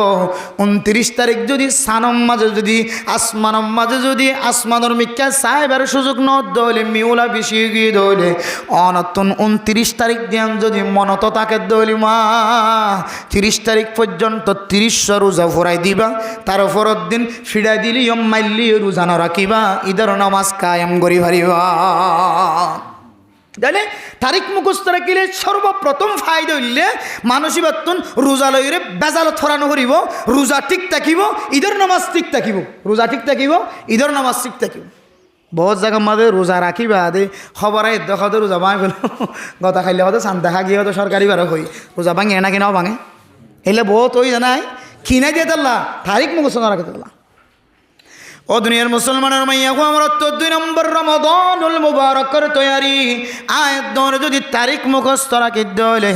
29 তারিখ যদি সানম মাঝে যদি আসমানম মাঝে যদি আসমানের মিক্কা সাহেবের সুযোগ ন দলে মিউলা বেশি গিয়ে দলে অনতন 29 তারিখ দিন যদি মনত তাকে দলে মা 30 তারিখ পর্যন্ত 30 রোজা ফুরাই দিবা তারপর দিন ফিরাই দিলি মাইলি রোজা ন রাখিবা ঈদের নামাজ কায়েম করি ভারিবা জানে তারিখ মুখস্থ রাখিলে সর্বপ্রথম ফায়দা হইলে মানুষই বাতুন রোজা লইরে বেজাল থরানো করিব, রোজা ঠিক থাকিব, ঈদের নামাজ ঠিক থাকিব, রোজা ঠিক থাকিব, ঈদের নামাজ ঠিক থাকিব। বহুত জায়গা মাঝে রোজা রাখিবা দে খবর দেখা রোজা ভাঙে ফেল গতা খাইলে হয়তো চান দেখা গিয়ে হয়তো সরকারি বারো হই রোজা ভাঙে না কিনাও ভাঙে এলে বহুত ওই জানাই কিনাই দিয়ে তাল্লা তারিখ মুখস্থ না রাখে তাল্লা। ও দুনিয়ার মুসলমানের মাইয়া আমার ২ নম্বর রমাদানুল মুবারকের তৈয়ারি আয়াত দনের যদি তারিখ মুখস্থ রাখি দলে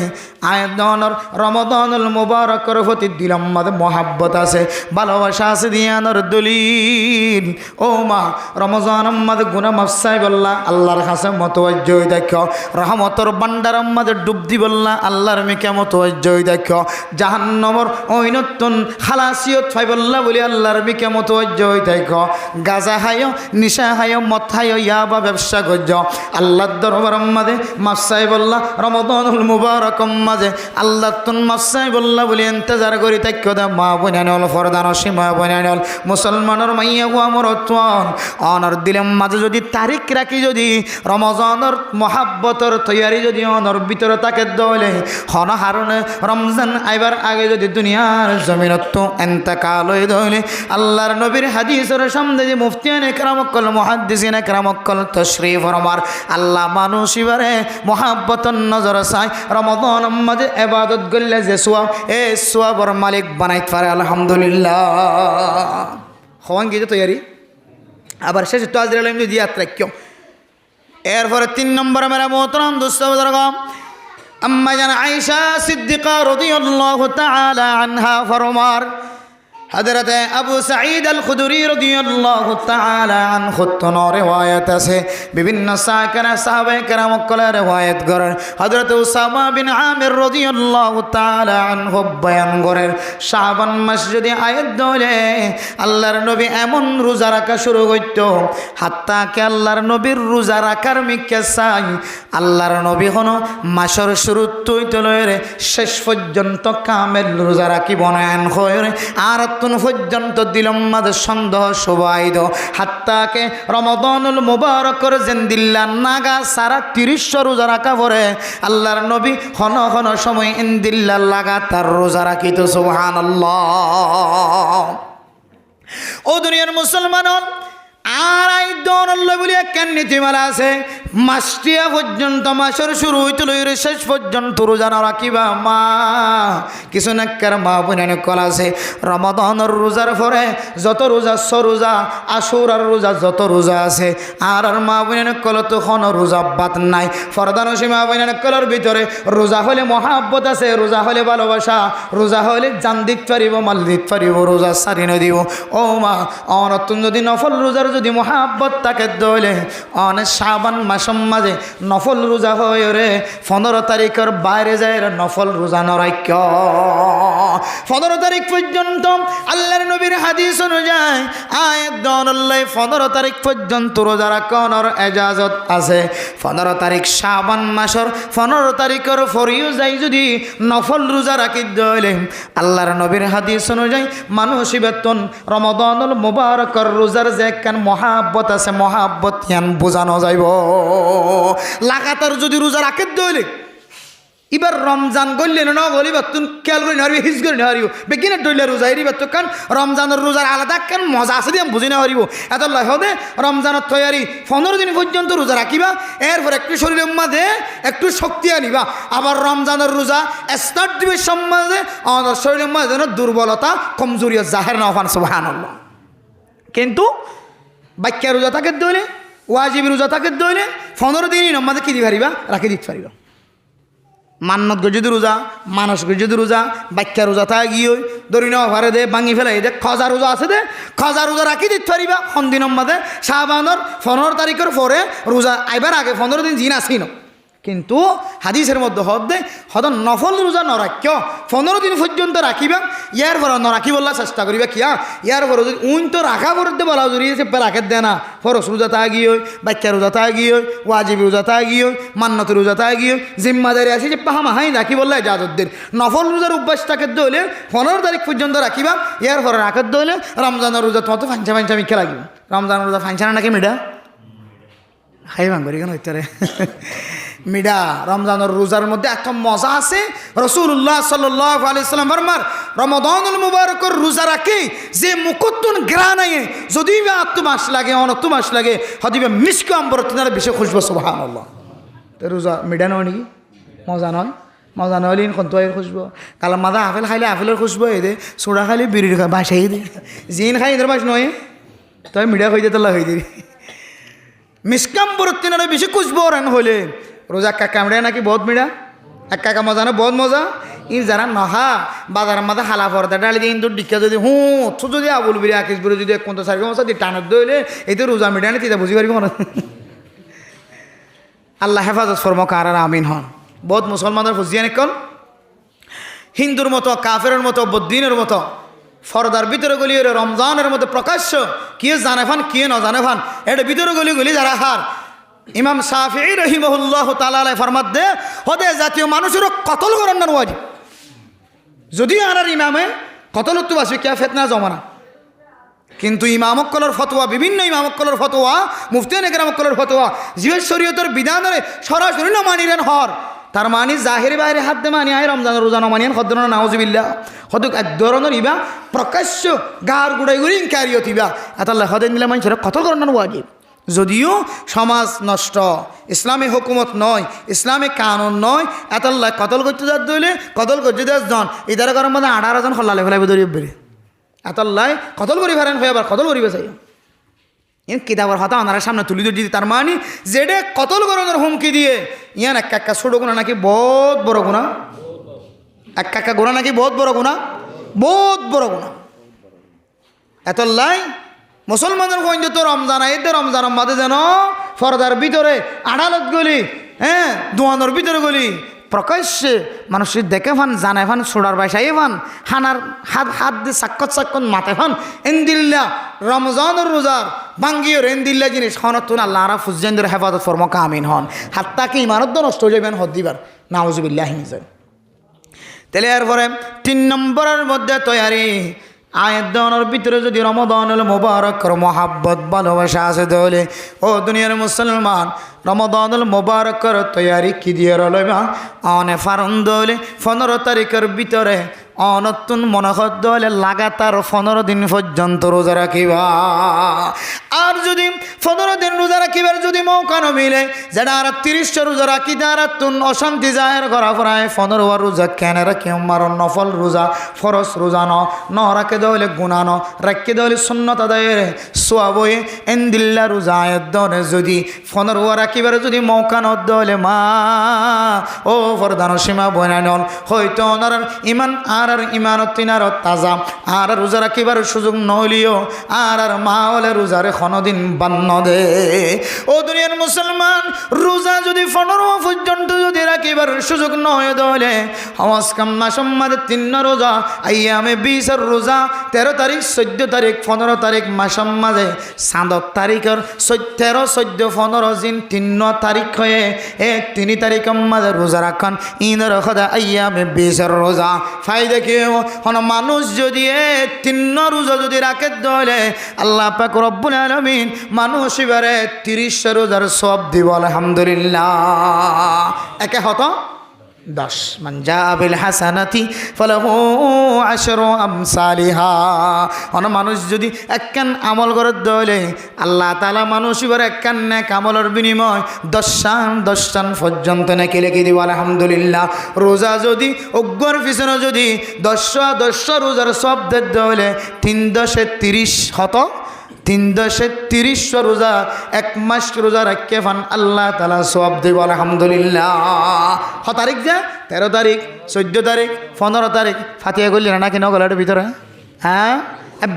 আয়াত দনের রমাদানুল মুবারকের প্রতি দিলাম মাঝে মহাব্বত আছে, ভালোবাসা আছে দিয়ানোর দলিল। ও মা রমজান মাঝে গুনাহ মাফ চাই বললা আল্লাহর কাছে মতওয়াজ্জ হই দেখো, রহমতর ভান্ডার মাঝে ডুব দি বললা আল্লাহর মিকে মতওয়াজ্জ হই দেখো, জাহান্নামর ঐনতুন খালাসিয়ত পাই বললা বলি আল্লাহর মিকে মতওয়াজ্জ হই দেখো, গাজা হায়ো নিশা হায়ো মদ হায়ো ইয়াবা ব্যবসা করছ আল্লাহর দরবার মাঝে মাফসাই বললা রমাদানুল মুবারক মাঝে আল্লাহ তুন মাফসাই বললা বলি ইন্তজার করি থাকো দে মা বনানল ফরদান সীমা বনানল মুসলমানের মাইয়া গো আমার অনর দিলেম মাঝে যদি তারিখ রাখি যদি রমজানের মহাব্বতর তৈয়ারি যদি অনর ভিতরে তাকে দলে হন হারণে রমজান আইবার আগে যদি দুনিয়ার জমিনত এন্তেকাল হয়ে দলে আল্লাহর নবীর হাদিসের সামনে যে মুফতিয়ান একরামকল মুহাদ্দিসিন একরামকল তশরীফ ফরমার আল্লাহ মানুষ এবারে মহাব্বতন নজর চাই রমাদান মাঝে ইবাদত করলে যে সওয়াব এ সওয়াবের মালিক বানাইতে পারে আলহামদুলিল্লাহ। হওয়ান গিয়ে তৈয়ারি আবার শেষে তো আজরাইল যদি যাত্রা কেউ এরপরে ৩ নম্বর মেরা মোহতরম দোস্ত বুজুর্গম আম্মা জান আয়েশা সিদ্দিকা রাদিয়াল্লাহু তাআলা আনহা ফরমার হযরত আবু সাঈদ আল খুদরি রাদিয়াল্লাহু তাআলা আনহু তনো রিওয়ায়াত আছে বিভিন্ন সাহাবায়ে কেরাম কল রিওয়ায়াত করেন হযরত উসামা বিন আমির রাদিয়াল্লাহু তাআলা আনহু বয়ান করেন শাবান মাস যদি আয়াত দলে আল্লাহর নবী এমন রোজা রাখা শুরু করত হাত্তা কে আল্লাহর নবীর রোজা রাখার মিকে চাই আল্লাহর নবী হনো মাসের শুরু তৈতে লয়ে শেষ পর্যন্ত কামেল রোজা রাখি বনায়ন হয় আর পর্যন্ত দিলম মাঝে সন্দেহ সুবাইদ হাত্তাকে রমাদানুল মুবারকের জিন্দিল্লা নাগা সারা ৩০ রোজা রাখা পরে আল্লাহর নবী হন হন সময় ইন্দিল্লা লাগাতার রোজা রাখিত সুবহানাল্লাহ। ও দুনিয়ার মুসলমান আর এই দৌড়ল্লা বলে কেন নীতিমালা আছে মাসটিয়া পর্যন্ত মাসের শুরু হইতে লইরে শেষ পর্যন্ত রোজা না রাখিবা মা কিছু নাকার মা বোন কল আছে রমাদানের রোজার পরে যত রোজা রোজা আশুরার রোজা যত রোজা আছে আর মা বোন কল তো কোন রোজা বাদ নাই ফরদান সীমা বোন কলের ভিতরে রোজা হলে মহাব্বত আছে, রোজা হলে ভালোবাসা, রোজা হলে জান দিতে পারিব মাল দিতে পারিব, রোজা সারি না দিব। ও মা অনতুন যদি নফল রোজার যদি মহাব্বত তাকে দলে অনেক শাবান মাসম মাঝে নফল রোজা হয় রে 15 তারিখের বাইরে যায় নফল রোজা নরাক্য 15 তারিখ পর্যন্ত আল্লাহর নবীর হাদিস অনুযায়ী আয়াত দনল্লাই 15 তারিখ পর্যন্ত রোজা রাখার ইজাজত আছে। 15 তারিখ শাবান মাসের 15 তারিখের ফরিও যাই যদি নফল রোজা রাখি দলে আল্লাহর নবীর হাদিস অনুযায়ী মানুষ বেতন রমাদানুল মুবারকের রোজার যে কেন মহাব্বত আছে মহাব্বত ইয়ান বোঝানো যাইব। লাগাতার যদি রোজা রাখে দইলে এবার রমজান গড়লে না গলি বাতুন খেয়াল করে নেওয়ার হিজ করে নেওয়ারিব বেগিনে ডইলে রোজা এরিব তো কারণ রমজানের রোজার আলাদা কেন মজা আছে দিয়ে বুঝে নেওয়া হারিব এত হদে রমজানের তৈয়ারি 15 দিন পর্যন্ত রোজা রাখিবা এরপর একটু শরীরের মাঝে একটু শক্তি আনিবা আবার রমজানের রোজা স্টার্ট দিবে সম্মানে আমাদের শরীরের মাঝে যেন দুর্বলতা কমজোরিয়া জাহের না হন সুবহানাল্লাহ। কিন্তু বাক্যা রোজা থাকে দইলে ওয়াজিবি রোজা থাকে দইলে 15 দিনই নমাজে কি দিতে পারিবা রাখি দিতে পারিবা। মান্নত যদি রোজা মানস যদি রোজা বাক্যা রোজা তা গিয়ে ধরি নেওয়া ঘরে দে ভাঙি ফেলাই দে খজা রোজা আছে দে খজা রোজা রাখি দিতে পারিবা সন্দিন মাঝে শাবানের 15 তারিখের পরে রোজা আইবার আগে 15 দিন জিন আসি ন কিন্তু হাদিসের মধ্যে হদ নফল রোজা নরাক্য 15 দিন পর্যন্ত রাখিবা ইয়ার পর নরাখি বললা চেষ্টা করিবা কিয়া ইয়ার পর যদি উন তো রাখা করতে বলা জড়িয়েছে রাখে দে না ফরস রোজা তা গিয়ে বাক্যা রোজা তা গিয়ে ওয়াজিবি রোজা তা গিয়ে মান্নত রোজা তা গিয়ে জিম্মাদারি আছে যে পাহা মাহাই রাখি বললে ইজাজতদের নফল রোজার অভ্যাস থাকে দইলে 15 তারিখ পর্যন্ত রাখিবা ইয়ার পরে রাখার দইলে রমজানের রোজা তোমার তো ফাঞ্চা ফাঞ্চা মিখে লাগবে রমজানের রোজা ফাঞ্চা নাকি মেডা খাই ভাঙ করি কেন হইতে মিডা রমজানের রোজার মধ্যে এত মজা আছে রাসূলুল্লাহ সাল্লাল্লাহু আলাইহি সাল্লাম ফরমান রমাদানুল মুবারকের রোজা রাখি যে মুকুতুন গ্রানায়ে যদি বা আত্ম মাস লাগে অনত্ব মাস লাগে হদিবে মিষ্ক আম্বর তিনার বেশি খুশবু সুবহানাল্লাহ তো রোজা মিডা নয় নাকি মজা নয় মজা নহলে কোন তো খুশবু কাল মাদা আপেল খাইলে আপেলের খুশবু এই দে সোডা খাইলে বিড়ির বাসাই দে জিন খাই এদের বাস নয় তাই মিডা হয়ে যেতে হয়ে দিবি মিসকাম বরতিনারে বেশি খুশবু রান হলে রোজা কাকা মিডা নাকি বহুত মিডা এক কাকা মজা না বহুত মজা ই যারা নহা বাজারের মাথা হালা পর্দা ডালি দিয়ে ইন্দুর ডিক্কা যদি তো যদি আবুল বিরি আকিস বিরি যদি কোন সার্কে মশা দিয়ে টানত দইলে এই তো রোজা মিডা না তিতা বুঝি পারবি মনে আল্লাহ হেফাজত ফরম কার আমিন হন বহুত মুসলমানের ফুজিয়ান কল হিন্দুর মতো কাফেরের মতো বদ্দিনের মতো ফরদার ভিতরে গলি রমজানের মধ্যে প্রকাশ্য কে জানে ফান কে ন জানে ফান এটা ভিতরে গলি যারা হার ইমাম শাফিঈ রাহিমাহুল্লাহ তাআলা ফরমাত দে হদে জাতীয় মানুষেরও কতল করার না ওয়াজিব যদি আর ইমামে কতল তো আসবে কে ফিতনা জমানা কিন্তু ইমামকলের ফতোয়া বিভিন্ন ইমামকলের ফতোয়া মুফতিয়ানে কেরামকলের ফতোয়া জিবের শরীয়তের বিধানের সরাসরি না মানিলেন হর তার মানে জাহির বাইরে হাত দে মানি আয় রমজানের রোজা নমানিয়ান খদ্দর নাউজুবিল্লাহ হদুক এক ধরনের ইবা প্রকাশ্য গার গুড়াই গুড়ি ইনকারিয়ত ইবা আতাল্লাহ হদেন দিলে মানুষের কতল করার না ওয়াজিব যদিও সমাজ নষ্ট ইসলামী হুকুমত নয় ইসলামী কানুন নয় এতাল্লাহ কতল করতে যার দইলে কতল করতে 10 জন ইদারা করার মধ্যে 18 জন খল্লালে ফেলাইবে দরিয়ে বেড়ে এতাল্লাহ কতল করি ফেরেন হয়ে আবার কতল করিবে চাই কিতাবের হতা ওনারা সামনে তুলি দিতে তার মানে যেটা কতল করানোর হুমকি দিয়ে ইয়ান এক কাকা ছোট গুণা নাকি বহুত বড় গুণা এক কাকা গুণা নাকি বহুত বড় গুণা বহুত বড় গুণা এতাল্লাহ মুসলমানের কইন তো রমজান আইতে রমজানের মাঝে যেন ফরদার ভিতরে আদালত গলি হ্যাঁ দোয়ানোর ভিতরে গলি প্রকাশ্যে মানুষের দেখে ফান জানে ফান সোডার বাসাই ফান হানার হাত দিয়ে সাক্ষত মাথায় ফান এন্দিল্লা রমজানের রোজার বাঙ্গিয়র এন্দিল্লা জিনিস হনতুন আল্লাহ আরা ফুজেন্দ্র হেফাজত ফরম কামিন হন হাত্তাকে ইমানত নষ্ট হয়ে যাবেন হদ দিবার নাউজুবিল্লাহ মিজান তাহলে এরপরে 3 নম্বরের মধ্যে তৈয়ারি আয়াত দানের ভিতরে যদি রমাদানুল মুবারকর মহাব্বত ভালোবাসা আছে তাহলে ও দুনিয়ার মুসলমান রমাদানুল মুবারকর তৈয়ারি কি দিয়ে রইবা অনে ফারুন দলে 15 তারিখের ভিতরে অনতুন মনখত দলে লাগাতার 15 দিন পর্যন্ত রোজা রাখিবা আর যদি 15 দিন রোজা রাখিবার যদি মৌকা না মিলে যেটা আর 30 রোজা রাখি আর তুন অশান্তি জাহের করা পড়ায় 15 রোজা কেন রাখি আমার নফল রোজা ফরজ রোজা ন রাখে দলে গুনাহ ন রাখি দলে সুন্নাত আদায়ের সওয়াবে এন্দিল্লা রোজা আয়াত দনে যদি 15 রাখিবার যদি মৌকা ন দলে মা ও ফরদান সীমা বনানন হয়তো ওনার ইমান আর ইমানত তিনার তাজা আর রোজা রাখিবার সুযোগ নহলিও আর মা হলে রোজারে কোনদিন বান্ন দে ও দুনিয়ার মুসলমান রোজা যদি 15 পর্যন্ত যদি রাখিবার সুযোগ নয় দলে হওয়াজকাম মাসম্মাদ 3 রোজা আইয়ামে 20 এর রোজা 13 তারিখ 14 তারিখ 15 তারিখ মাসম্মাদে 7 তারিখের 13 14 15 দিন 3 তারিখ হয়ে 3 তারিখ মাঝে রোজা রাখান ইনের খদা আইয়ামে 20 এর রোজা ফায়দা কেউ হন মানুষ যদি 3 রোজা যদি রাখে দলে আল্লাহ পাক রব্বুল আলামিন মানুষ এবারে 30 রোজার সওয়াব দিব আলহামদুলিল্লাহ একে হতো 10 মান জাবিল হাসানাতি ফালাহু 10 আমসালিহা অন মানুষ যদি একখান আমল করে দলে আল্লাহ তাআলা মানুষ এবারে একখান নেক আমলের বিনিময় 10 পর্যন্ত নাকি লিখে দিব আলহামদুলিল্লাহ রোজা যদি অগ্গর পিছনে যদি 10 রোজার সওয়াব দলে 3 হতো 330 রোজা 1 মাস রোজা রাখে ফান আল্লাহ তাআলা সওয়াব দেব আলহামদুলিল্লাহ হ তারিখ যে 13 তারিখ 14 তারিখ 15 তারিখ ফাতিহা করলি না নাকি নগলার ভিতরে হ্যাঁ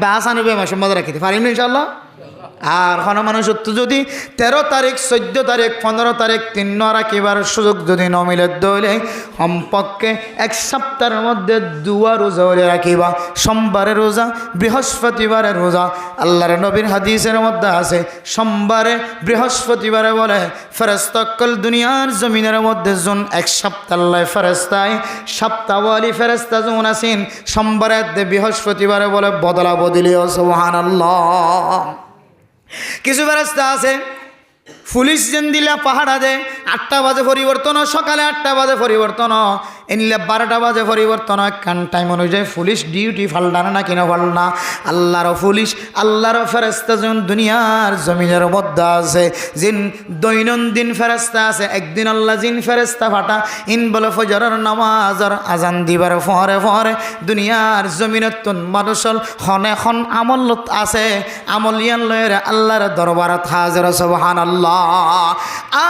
বাস আনবে মাসের মধ্যে রাখিতে পারিম ইনশাআল্লাহ আর কোন মানুষ যদি 13 তারিখ 14 তারিখ 15 তারিখ 3 রাখিবার সুযোগ যদি ন মিলে দইলে কমপক্ষে 1 সপ্তাহের মধ্যে 2 রোজা রাখিবা সোমবারে রোজা বৃহস্পতিবারে রোজা আল্লাহর নবীর হাদিসের মধ্যে আছে সোমবারে বৃহস্পতিবারে বলে ফেরেশতা কল দুনিয়ার জমিনের মধ্যে জন 1 সপ্তাহ আল্লাহ ফেরেশতায় সপ্তাহওয়ালি ফেরেশতা জন আছেন সোমবারে বৃহস্পতিবারে বলে বদলা বদলিও সুবহানাল্লাহ কিছু ফেরেশতা আছে পুলিশ যেন দিলা পাহাড়া দে 8টা বাজে পরিবর্তন, সকালে 8টা বাজে পরিবর্তন, এনিলে 12টা বাজে পরিবর্তন, একখান টাইম অনুযায়ী পুলিশ ডিউটি ফাল্টান না কিনা ফাল্টা। আল্লাহর পুলিশ, আল্লাহর ফেরেস্তা যেন দুনিয়ার জমিনের মধ্যে আছে, জিন দৈনন্দিন ফেরেস্তা আছে। একদিন আল্লাহ জিন ফেরেস্তা ফাটা ইন বলে ফজরের নামাজের আজান দিবার ফরে ফরে দুনিয়ার জমিনত মানুষের হনে খন আমল আছে, আমলিয়ান লয়ের আল্লাহর দরবারত হাজির সুবহানাল্লাহ।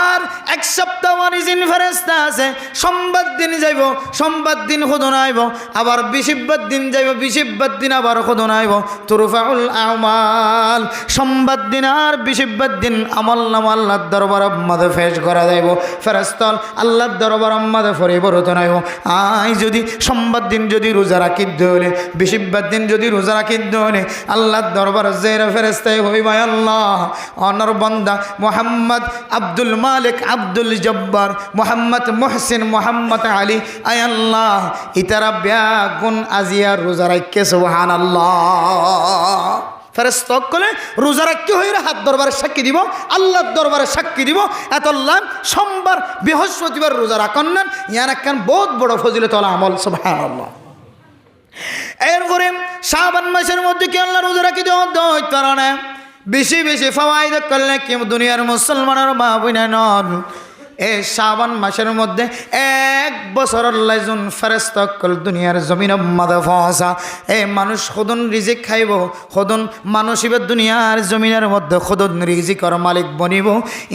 আর এক সপ্তাহ জিন ফেরেস্তা আছে, সোমবার দিন যাইব, সোমবার দিন খুদন আইব, আবার বিশিব্বার দিন যাইব, বিশিব্বার দিন আবার খুদন আইব। তুরফাউল আমাল, সোমবার দিন আর বিশিব্বার দিন আমল নাম আল্লাহর দরবার মাঝে ফেস করা যাইব। ফেরেস্তা আল্লাহর দরবার মাঝে পরিবর্তন আইব। আই যদি সোমবার দিন যদি রোজা রাখিত হলে, বিশিব্বার দিন যদি রোজা রাখিত হলে আল্লাহর দরবার জেরা ফেরেস্তাই হইবা আল্লাহ অনর বান্দা মোহাম্মদ আব্দুল মালিক আব্দুল জব্বার মোহাম্মদ মোহসিন মোহাম্মদ আলী, আয় আল্লাহ ইতারা ব্যাগুন আজিয়া রোজা রাখে সুবহানাল্লাহ। ফেরেশতা কলে রোজা রাখি হইরা হাত দরবারে সাক্ষী দিব, আল্লাহর দরবারে সাক্ষী দিব এতল্লাহ সোমবার বৃহস্পতিবার রোজা রাখেন না, ইয়ার একখান বহুত বড় ফজিলত আমল সুবহানাল্লাহ। এরপরে শাবান মাসের মধ্যে কি আল্লাহ রোজা রাখি দেওয়া পারে না, বেশি বেশি ফাওয়াইদ করলে কি দুনিয়ার মুসলমানের মা বোনা নন। এই শাবান মাসের মধ্যে 1 বছর আল্লাহ যুন ফেরেশতা কল দুনিয়ার জমিন মাদা ফসা এই মানুষ খুদন রিজিক খাইব, খুদন মানুষ ইবে দুনিয়ার জমিনের মধ্যে খুদন রিজিকর মালিক বনিব।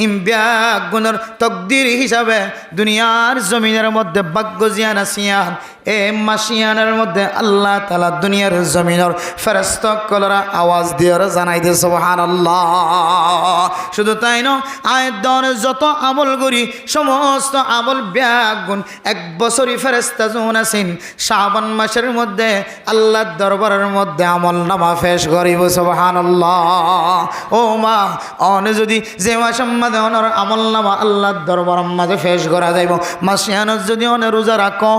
ইমব্যাগ গুণর তকদির হিসাবে দুনিয়ার জমিনের মধ্যে ভাগ্য জিয়ান আসিয়ান এ মাসিয়ানের মধ্যে আল্লাহ তাআলা দুনিয়ার জমিনের ফেরেশতা কলরা আওয়াজ দিয়ে জানাইতে সুবহানাল্লাহ। শুধু তাই নয়, আয়াত দরে যত আমল করি সমস্ত আমল ব্যাগুন 1 বছরই ফেরেশতা যুন আছেন শাবান মাসের মধ্যে আল্লাহর দরবারের মধ্যে আমল নামা পেশ করিব সুবহানাল্লাহ। ও মা অনে যদি যে মাসের মধ্যে অনর আমল নামা আল্লাহর দরবারের মধ্যে পেশ করা যাইব, মাসিয়ানত যদি অনে রোজা রাখো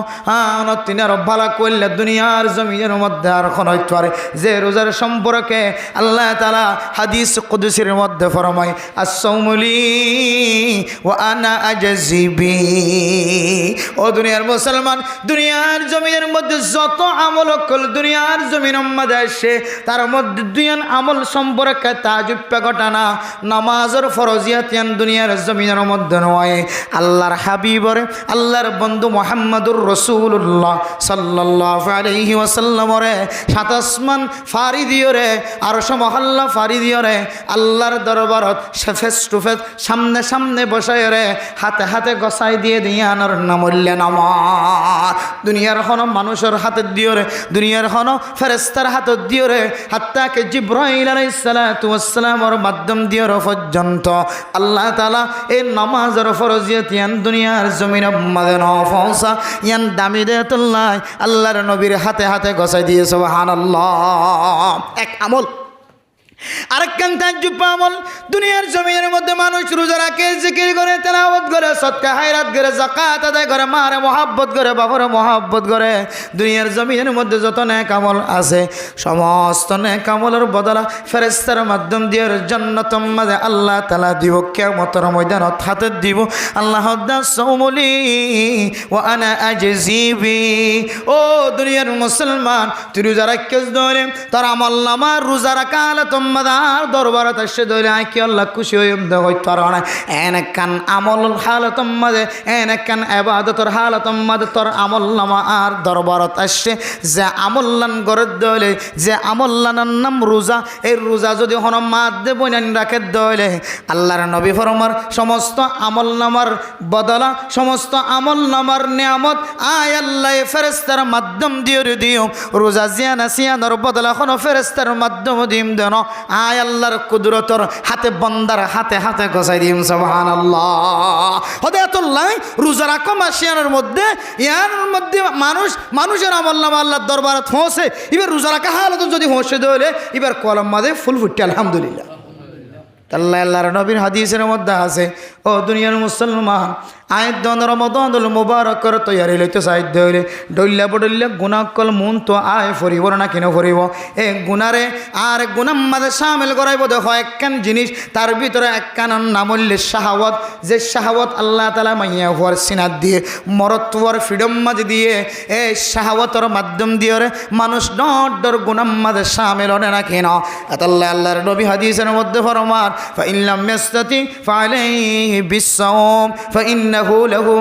তিনি আর ভালো করলে দুনিয়ার জমিনের মধ্যে আর কোন পারে যে রোজার সম্পর্কে আল্লাহ তাআলা হাদিস কুদসির মধ্যে ফরমায় আস-সাওমুলি ওয়া আনা আজজিবি। ও দুনিয়ার মুসলমান, দুনিয়ার জমিনের মধ্যে যত আমল কল দুনিয়ার জমিনের মধ্যে আসে তার মধ্যে দুইয়ান আমল সম্পর্কে তাজুব ঘটনা নামাজের ফরজিয়াত দুনিয়ার জমিনের মধ্যে নয়। আল্লাহর হাবিবরে আল্লাহর বন্ধু মুহাম্মদুর রাসূলুল্লাহ সাল্লাল্লাহু আলাইহি ওয়াসাল্লাম রে 7 আসমান ফারি দিও রে আরশ মহল্লা ফারি দিও রে আল্লাহর দরবারত ফেস টু ফেস সামনে সামনে বসায় রে হাতে হাতে গসাই দিয়ে দিয়ানোর নামল্য নামাজ দুনিয়ার কোন মানুষের হাতে দিও রে, দুনিয়ার কোন ফেরেশতার হাতে দিও রে, হাত্তাকে জিবরাইল আলাইহিস সালাতু ওয়াস সালামের মাধ্যম দিও রে পর্যন্ত আল্লাহ তাআলা এই নামাজের ফরজিয়ত দুনিয়ার জমিনে মধ্যে নফসা ইয়ান দামি দে আল্লাহর নবীর হাতে হাতে গসাই দিয়ে সুবহানাল্লাহ। এক আমল আরেকখান তাজ্জুব আমল দুনিয়ার জমিনের মধ্যে মানুষ রোজা রাখে, জিকির করে, তেলাওয়াত করে, সদকা খায়রাত করে, যাকাত আদায় করে, মারে মহব্বত করে, বাবারে মহব্বত করে। দুনিয়ার জমিনের মধ্যে যত নেক আমল আছে সমস্ত নেক আমলের বদলা ফেরেশতার মাধ্যম দিয়ে জান্নাতের মাঝে আল্লাহ তাআলা দিব, কিয়ামতের ময়দানত হাতে দিব। আল্লাহ দাসৌমুলি ওয়া আনা আজজিবি। ও দুনিয়ার মুসলমান, তুই রোজা রাখিস ধরে তোর আমল নামা রোজা রাখা মাদার দরবারত এসে ধরে আঁকি আল্লাহ খুশি হয়ে হইতে পারো না। এনেকান আমল হালত মাঝে এনেকান এবাদতর হালত মাঝে তোর আমল নামা আর দরবারত আসছে যে আমল্লান গড়ের দলে যে আমল্লানার নাম রোজা, এই রোজা যদি হন মাদ দেব রাখে দলে আল্লাহর নবী ফরমার সমস্ত আমল নামার বদলা সমস্ত আমল নামার নিয়ামত আয় আল্লাহ ফেরেশতার মাধ্যম দিও দিও রোজা জিয়ানা সিয়ানোর বদলা কোনো ফেরেশতার মাধ্যম দিম দেন আয় আল্লাহর কুদরতর হাতে বন্দার হাতে হাতে গসাই দিম সুবহানাল্লাহ। হদায়াতুল্লাহ রোজা রাখো মাসিয়ানের মধ্যে ইয়ার মধ্যে মানুষের আমল নামা আল্লাহর দরবারে পৌঁছে এবার রোজা রাখা হালত যদি পৌঁছে দিলে এবার কলম মাঝে ফুল ফুটে আলহামদুলিল্লাহ আল্লাহ আল্লাহর নবীর হাদিসের মধ্যে আছে, ও দুনিয়ার মুসলমান, আয়াত রমাদানুল মুবারকর তৈয়ারি লইতে সাহিত্য হইলে ডইল্লা বডল্লা গুণাকল মন তো আয় ফরিব না কেন ফরিব এ গুণারে আর গুণার মাঝে সামিল করাইব। দেখো একখান জিনিস, তার ভিতরে একখান নাম হইলে শাহাওয়াত। যে শাহাওয়াত আল্লাহ তাআলা মাইয়া হওয়ার সিনাত দিয়ে মরত্বর ফ্রিডম মাঝে দিয়ে এই শাহাওয়াতের মাধ্যম দিয়ে মানুষ ডর গুণার মাঝে সামিল হনে না কেন। আল্লাহ আল্লাহর নবী হাদিসের মধ্যে ফরমান, ফাইল্লাম ইয়াস্তাতি ফালাইহি বিসসাওম ফাইন্নাহু লাহু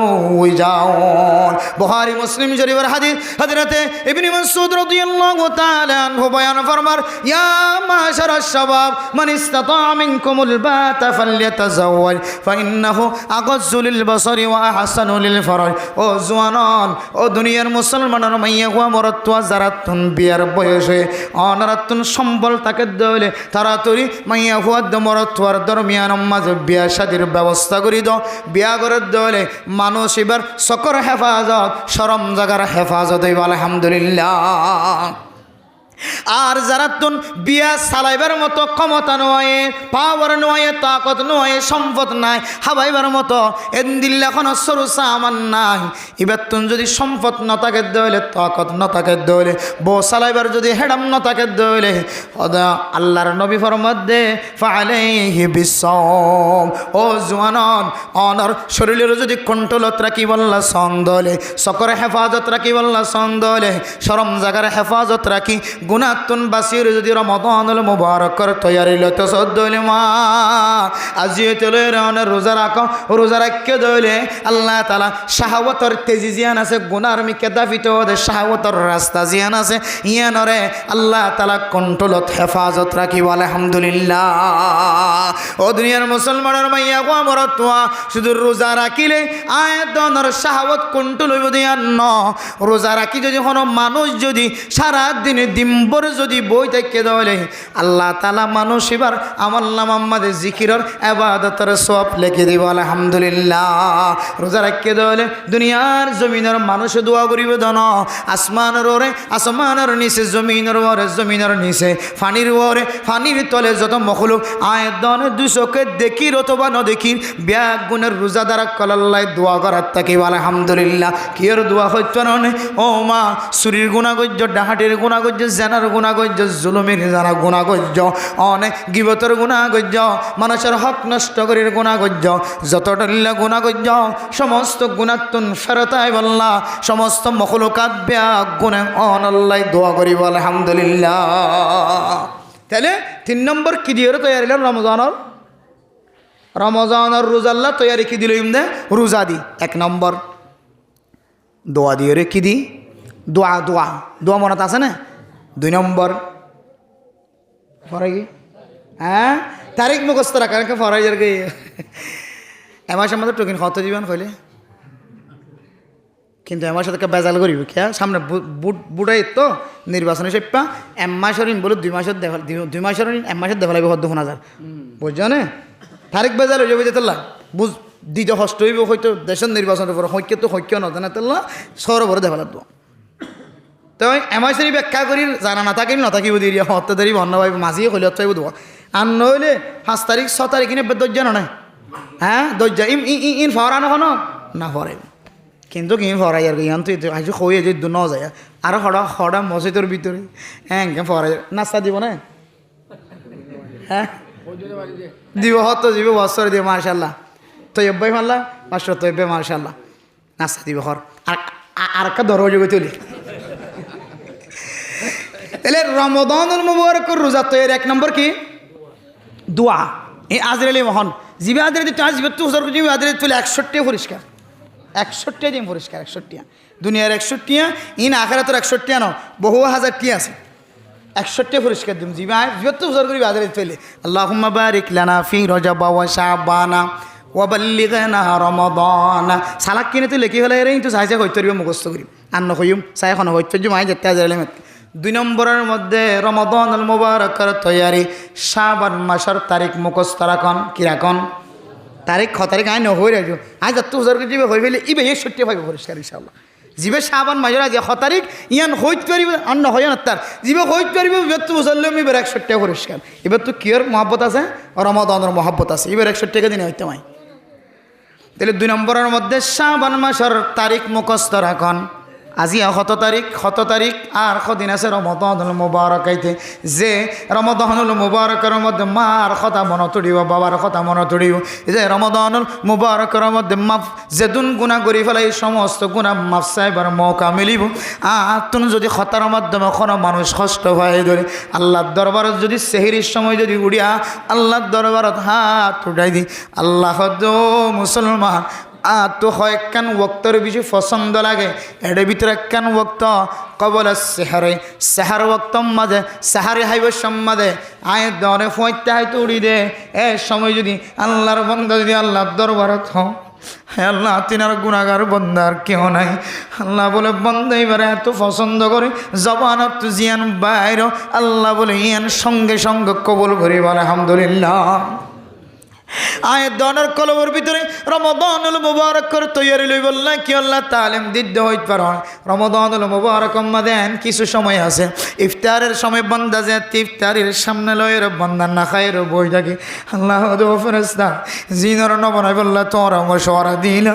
উইজাউন। বুখারী মুসলিম শরীফের হাদিস, হযরতে ইবনে মাসউদ রাদিয়াল্লাহু তাআলা আনহু বয়ান ফরমার, ইয়া মাশারাশ শাবাব মান ইসতাতা মিনকুমুল বাতা ফালইয়াতাযাওয়াজ ফাইন্নাহু আগাজ্জু লিল বাসারি ওয়া আহসানু লিল ফরাজ। ও জওয়ান, ও দুনিয়ার মুসলমানের মাইয়া হওয়া মরত্বা যারাতুন বিয়ার বয়সে অনারাতুন সম্বল তাকে দলে তাড়াতাড়ি মাইয়া হওয়া মরত্বার দরমিয়ান মাঝে বিয়া শাদির ব্যবস্থা করি দাও। বিয়া করে দলে মানুষ এবার সকর হেফাজত শরম জাগার হেফাজত হইব আলহামদুলিল্লাহ। আর যারা তুন বিয়া চালাইবার মতো ক্ষমতা নয়, পাওয়ার নয়, তাকত নয়, সম্পদ নাই, হাবাইবার মতো এদিল্লাখন সরুসা আমার নাই, এবার তুন যদি সম্পদ ন থাকে দইলে, তাকত ন থাকে দইলে, বউ চালাইবার যদি হেডাম ন থাকে দইলে, আল্লাহর নবী ফরমাদে ফালাইহি বিসসাওম। ও জওয়ানন, অনর শরীরের যদি কন্ট্রোলত রাখি বললা সন্দলে, সকরে হেফাজত রাখি বললা সন্দলে, শরম জাগার হেফাজত রাখি গুনাতুন বাসির যদি রমাদানুল মুবারকর তৈয়ারি লতে সদ্দলে মা আজিয়ে চলে রানে রোজা রাখো, রোজা রাখকে দইলে আল্লাহ তাআলা শাহাওয়াতর তেজি জিয়ান আছে, গুনার মিকে দাফিত ওদে শাহাওয়াতর রাস্তা জিয়ান আছে, ইয়ানরে আল্লাহ তাআলা কন্ট্রোলত হেফাজত রাখিব আলহামদুলিল্লাহ। ও দুনিয়ার মুসলমানের মাইয়া গো মরতুয়া শুধু রোজা রাখিলে আয়াতনের শাহাওয়াত কন্ট্রোল হইব দিয়ান ন। রোজা রাখি যদি কোনো মানুষ যদি সারা দিনে দিম্বর যদি বই থেকে দলে আল্লাহ তাআলা মানুষ এবার আমার নাম আমাদের জিকিরর ইবাদতের সওয়াব লিখে দিব আলহামদুলিল্লাহ। রোজা রাখকে দলে দুনিয়ার জমিনের মানুষ দোয়া করিব দন, আসমানের ওরে আসমানের নিচে, জমিনের ওরে জমিনের নিচে, ফানির ওরে ফানির তলে যত মখলুক আয়াতন দুচোখে দেখির অথবা ন দেখির ব্যাগ গুণের রোজা দ্বারা কলাল্লাই দোয়া করার থাকিব আলহামদুলিল্লাহ। কিয়র দোয়া হইত না ও মা, চুরির গুণা গজ্য, ডাহাটির গুণা গজ্য, জানার গুণা গজ্য, জুলুমের জানা গুণা গজ্য, অনেক গিবতর গুণা গজ্য, মানুষের হক নষ্ট করির গুণা গজ্য, যত ডল্লা গুণা গজ্য সমস্ত গুণাতুন ফেরতাই বললা, সমস্ত মখলুকাত ব্যাগ গুণে অনল্লাই দোয়া করিব আলহামদুলিল্লাহ। তাহলে 3 নম্বর কি দিয়ে তৈয়ারিলাম রমজানের রোজাল্লা তৈয়ারি কি দিল ইমদে রোজা দি। 1 নম্বর দোয়া দিয়ে রে কি দি দোয়া দোয়া দোয়া মনত আছে না। 2 নম্বর ফরাই কি হ্যাঁ তারিখ মুখস্থ রাখা ফরাই যার গে এমাস আমাদের টোকেন কত জীবন হইলে কিন্তু এমার সাথে বেজাল করিব কে সামনে বুড়াই তো নির্বাচনী সেপ্পা এমাসের বলে 2 মাসের দেখা 2 মাসের 1 মাসের দেখা লাগবে 10,000 বুঝছো না। তারিখ বেজাল হয়ে যাবে যেতলা বুঝ দিতে কষ্ট হইব হয়তো দেশের নির্বাচনের পর হইকে তো হইকে নজানা তেলা সরবরে দেখা লাগবো। তো এমাসেরই ব্যাখ্যা করি জানা না থাকিল না থাকিব দিয়ে হত্যা দেরি বন্ধ পাইব মাঝিয়ে হইলে হত্যা দেবো আর নইলে 5 তারিখ 6 তারিখ কিনে দরজা না হ্যাঁ দরজা ইন ফরানো হন না ফরাইব কিন্তু কি ফরাই আর ইয়ান তুই আজ হয়ে যে ন যায় আর হড়া মসজিদের ভিতরে হ্যাঁ ফরাই নাস্তা দিব না হ্যাঁ দিব হত দিব বছর দিব মার্শাল্লাহ তৈব্বাই মারলা মাস্টার তৈব্বে মার্শাল্লাহ নাস্তা দিব হর আর একটা ধরো যোগে তুলি তাহলে রমাদানুল মুবারকের রোজা তৈরি 1 নম্বর কি দোয়া। এই আজরাইল মহন জিবে আজরাইল তো আজ তো হুজুর জিবে আজরাইল তুলে 61 পরিষ্কার 61 দিন পরিষ্কার 61 দুনিয়ার 61 ইন আখিরাতের 61 না বহু হাজার টি আছে 61 পরিষ্কার দিম জিবে তো হুজুর করি আজরাইল তুলে আল্লাহুম্মা বারিক লানা ফি রজব ওয়া শাবানা ওয়া বাল্লিগনা রমাদান সালাক কিনে তো লেখি হলে এর তো সাইজে হইতে পারবে মুখস্থ করি আর নকইম সাই এখন হইতে জমাই যেতে আজরাইল 2 নম্বরের মধ্যে রমাদানুল মুবারকের তৈয়ারি শাবান মাসের তারিখ মুখস্থ রাখন কি রাখন তারিখ 6 তারিখ আই ন হই রাখো আজ তো হুজুর কে জিবে হই ফেলে ইবে 61 পাইব পরিষ্কার ইনশাআল্লাহ জিবে শাবান মাঝে আজি 1 তারিখ ইয়ান হইত পারিব অন্য হয় না তার জিবে হইত পারিব এবার তো বুঝাইলে আমি এবার 100 টাকা পরিষ্কার এবার তো কিয়র মহব্বত আছে রমাদানের মহব্বত আছে এবার 100 টাকা দিনে হইতে মাই তাহলে 2 নম্বরের মধ্যে শাবান মাসের তারিখ মুখস্থ রাখন আজি 7 তারিখ আর কদিন আছে রমাদানুল মুবারক আইতে যে রমাদানুল মুবারকের মধ্যে মার কথা মনে তুড়িব বাবার কথা মনে তুড়িব যে রমাদানুল মুবারকের মধ্যে মাফ যেদুন গুণা করি ফেলাই সমস্ত গুণা মাফ চাইবার মৌকা মিলিব তুন যদি খতার মাধ্যমে কোনো মানুষ কষ্ট হয়ে ধরে আল্লাহর দরবারত যদি সেহরির সময় যদি উড়িয়া আল্লাহর দরবারত হাত উঠাই দি আল্লাহ মুসলমান তো হয় একখান ওক্তর বেশি পছন্দ লাগে এর ভিতরে একখান ওক্ত কবল সেহার ওক্তম মাঝে সেহারি হাইব সম্মাদে আয় দরে ফইতে হাইতে উড়ি দে এ সময় যদি আল্লাহর বন্ধা যদি আল্লাহর দরবারত হও হ্যাঁ আল্লাহ তিনার গুণাগার বন্দার কেউ নাই আল্লাহ বলে বন্ধা এবারে এত পছন্দ করে জবানত জিয়ান বাইর আল্লাহ বলে ইয়ান সঙ্গে সঙ্গে কবুল করি বলে আলহামদুলিল্লাহ আয়ের দনের কলমের ভিতরে রমাদানুল মুবারক করে তৈরি লই বললাম কি আল্লাহ তালিম দিতে হইতে পারে রমাদানুল মুবারক দেন কিছু সময় আছে ইফতারের সময় বান্দা যে ইফতারের সামনে লয়ের বান্দা না খায়ের বই থাকে আল্লাহ ফেরেশতা জিনর নবনাই বললা তোরা মশওয়ারা দিল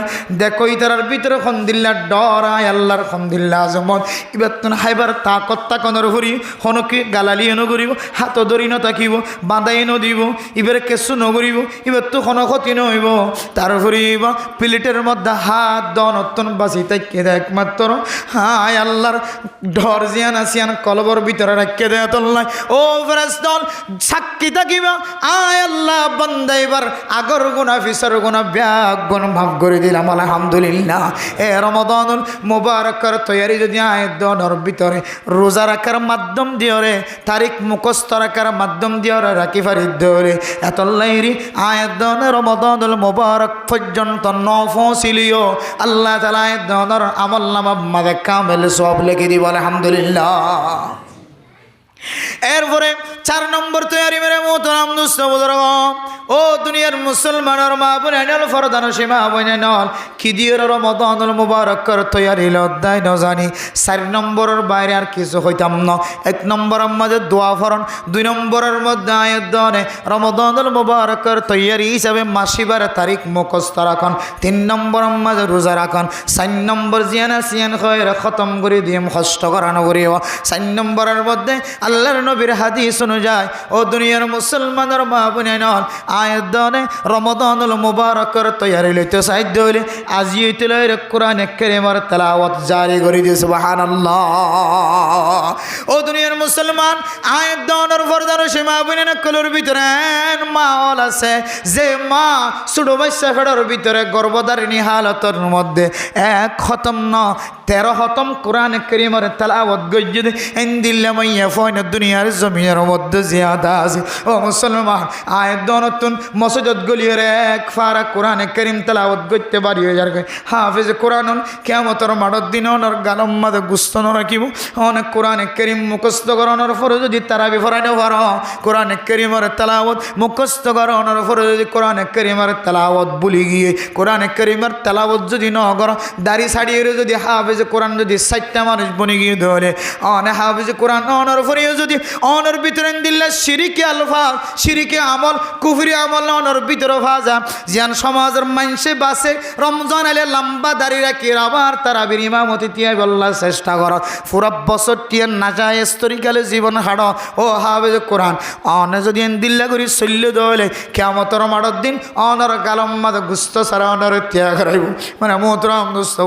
দেখো ইতার ভিতরে খন্দিল্লা ডরায় আল্লাহর খন্দিল্লা আজমত এবার তো হাইবার তাকত তাকনের হরি হনকি গালালিও নগরিব হাত ধরি ন থাকিব বাঁধাই নদিব এবারে কেঁচু নগরিব এবার তো কোনো ক্ষতি নইব তারপরে প্লেটের মধ্যে হাত দনতন বাঁচি তাইকে দেয় একমাত্র হায় আল্লাহর ঢর জিয়ান আসিয়ান কলবর ভিতরে রাখকে দেয় তোল্লাই ও ফেরেশতা সাক্ষী থাকিবা আয় আল্লাহ বান্দা এবার আগর গুনাহ ফিসর গুনাহ ব্যাগ গুণ ভাব করে দিলাম আলহামদুলিল্লাহ এ রমাদানুল মুবারকের তৈরি যদি আয় দনের ভিতরে রোজা রাখার মাধ্যম দিয়রে তারিখ মুখস্থ রাখার মাধ্যম দিয়রে রাখি ফারিদ ধরে এতল্লাইরি আয়াতনে রমাদানুল মুবারক পর্যন্ত নফসিলিও আল্লাহ তাআলা আয়াতনের আমলনামা মাদে কামেল সব লিখে দিব আলহামদুলিল্লাহ এরপরে 4 নম্বর তৈরি মেরে মোহতারাম দোস্ত বুজুর্গ ও দুনিয়ার মুসলমানের মা বোনেরা ফরদান সীমা বোনেরা কি দিয়ে রমাদানুল মুবারকের তৈরি লদ্দায় ন জানি 4 নম্বরের বাইরে আর কিছু হইতাম না 1 নম্বরের মধ্যে দোয়া ফরন 2 নম্বরের মধ্যে আয়াত দনে রমাদানুল মুবারকের তৈরি হিসাবে মাসিবার তারিখ মুখস্থ রাখুন 3 নম্বরের মধ্যে রোজা রাখুন 4 নম্বর জিয়ানা সিয়ান খয়র খতম করে দিয়ে কষ্ট করানো করিও 4 নম্বরের মধ্যে আল্লাহর নবীর হাদিস অনুযায়ী ও দুনিয়ার মুসলমানের মা বোনেরা আয়াত দনে রমাদানুল মুবারকের তৈরি লইতে সাহায্য হইলে আজি হইতে লইরে কোরআনে কারীমের তেলাওয়াত জারি করে দিয়ে সুবহানাল্লাহ ও দুনিয়ার মুসলমান আয়াত দনের ফরদার সীমা বোনেরা কলর ভিতরে মা হল আছে যে মা ছোট বাচ্চা ফেডার ভিতরে গর্ভধারিণী হালতের মধ্যে 1 খতম না 13 খতম কোরআনে কারীমের তেলাওয়াত গজ্জে ইনদিল্লা মাইয়া ফয়ন দুনিয়ার জমিনের মধ্যে জিয়াদা আছে ও মুসলমান আয়াত দনতুন মসজিদ গলিয়ের 1 ফারা কোরআনে কারীম তেলাওয়াত করতে পারি হয়ে যাবে হাফেজ কোরআনুল কিয়ামতের মাঠের দিন ওনার গালম মাঝে গুস্ত ন রাখিব অনেক কোরআনে কারীম মুখস্থ করানোর পরে যদি তারাবি পড়াইতে পারো কোরআনে কারীমের তেলাওয়াত মুখস্থ করানোর পরে যদি কোরআনে কারীমের তেলাওয়াত ভুলে গিয়ে কোরআনে কারীমের তেলাওয়াত যদি ন করো দাড়ি ছাড়িয়ে যদি হাফেজ কোরআন যদি 60টা মানুষ বনে গিয়ে ধরে অনেক হাফেজ কোরআন অনার পরে যদি অনার ভিতরে দিল্লা শিরিকে আলফাজ শিরিকে আমল কুফরি আমল অনার ভিতরে ভাজা জিয়ান সমাজের মানুষে বাসে রমজান আলে লম্বা দাড়ি রাখি আবার তারাবির ইমামতি তিয়াই বল্লার চেষ্টা কর পুরা বছর টিয়া না যায় স্তরিকালে জীবন হাড় ও হাফেজ কোরআন অনে যদি দিল্লা করি শৈল্য দলে কিয়ামতের মাঠের দিন অনার গালম মাঝে গুস্ত সারা অনার ত্যাগ করাইব মানে মোহতরম দোস্ত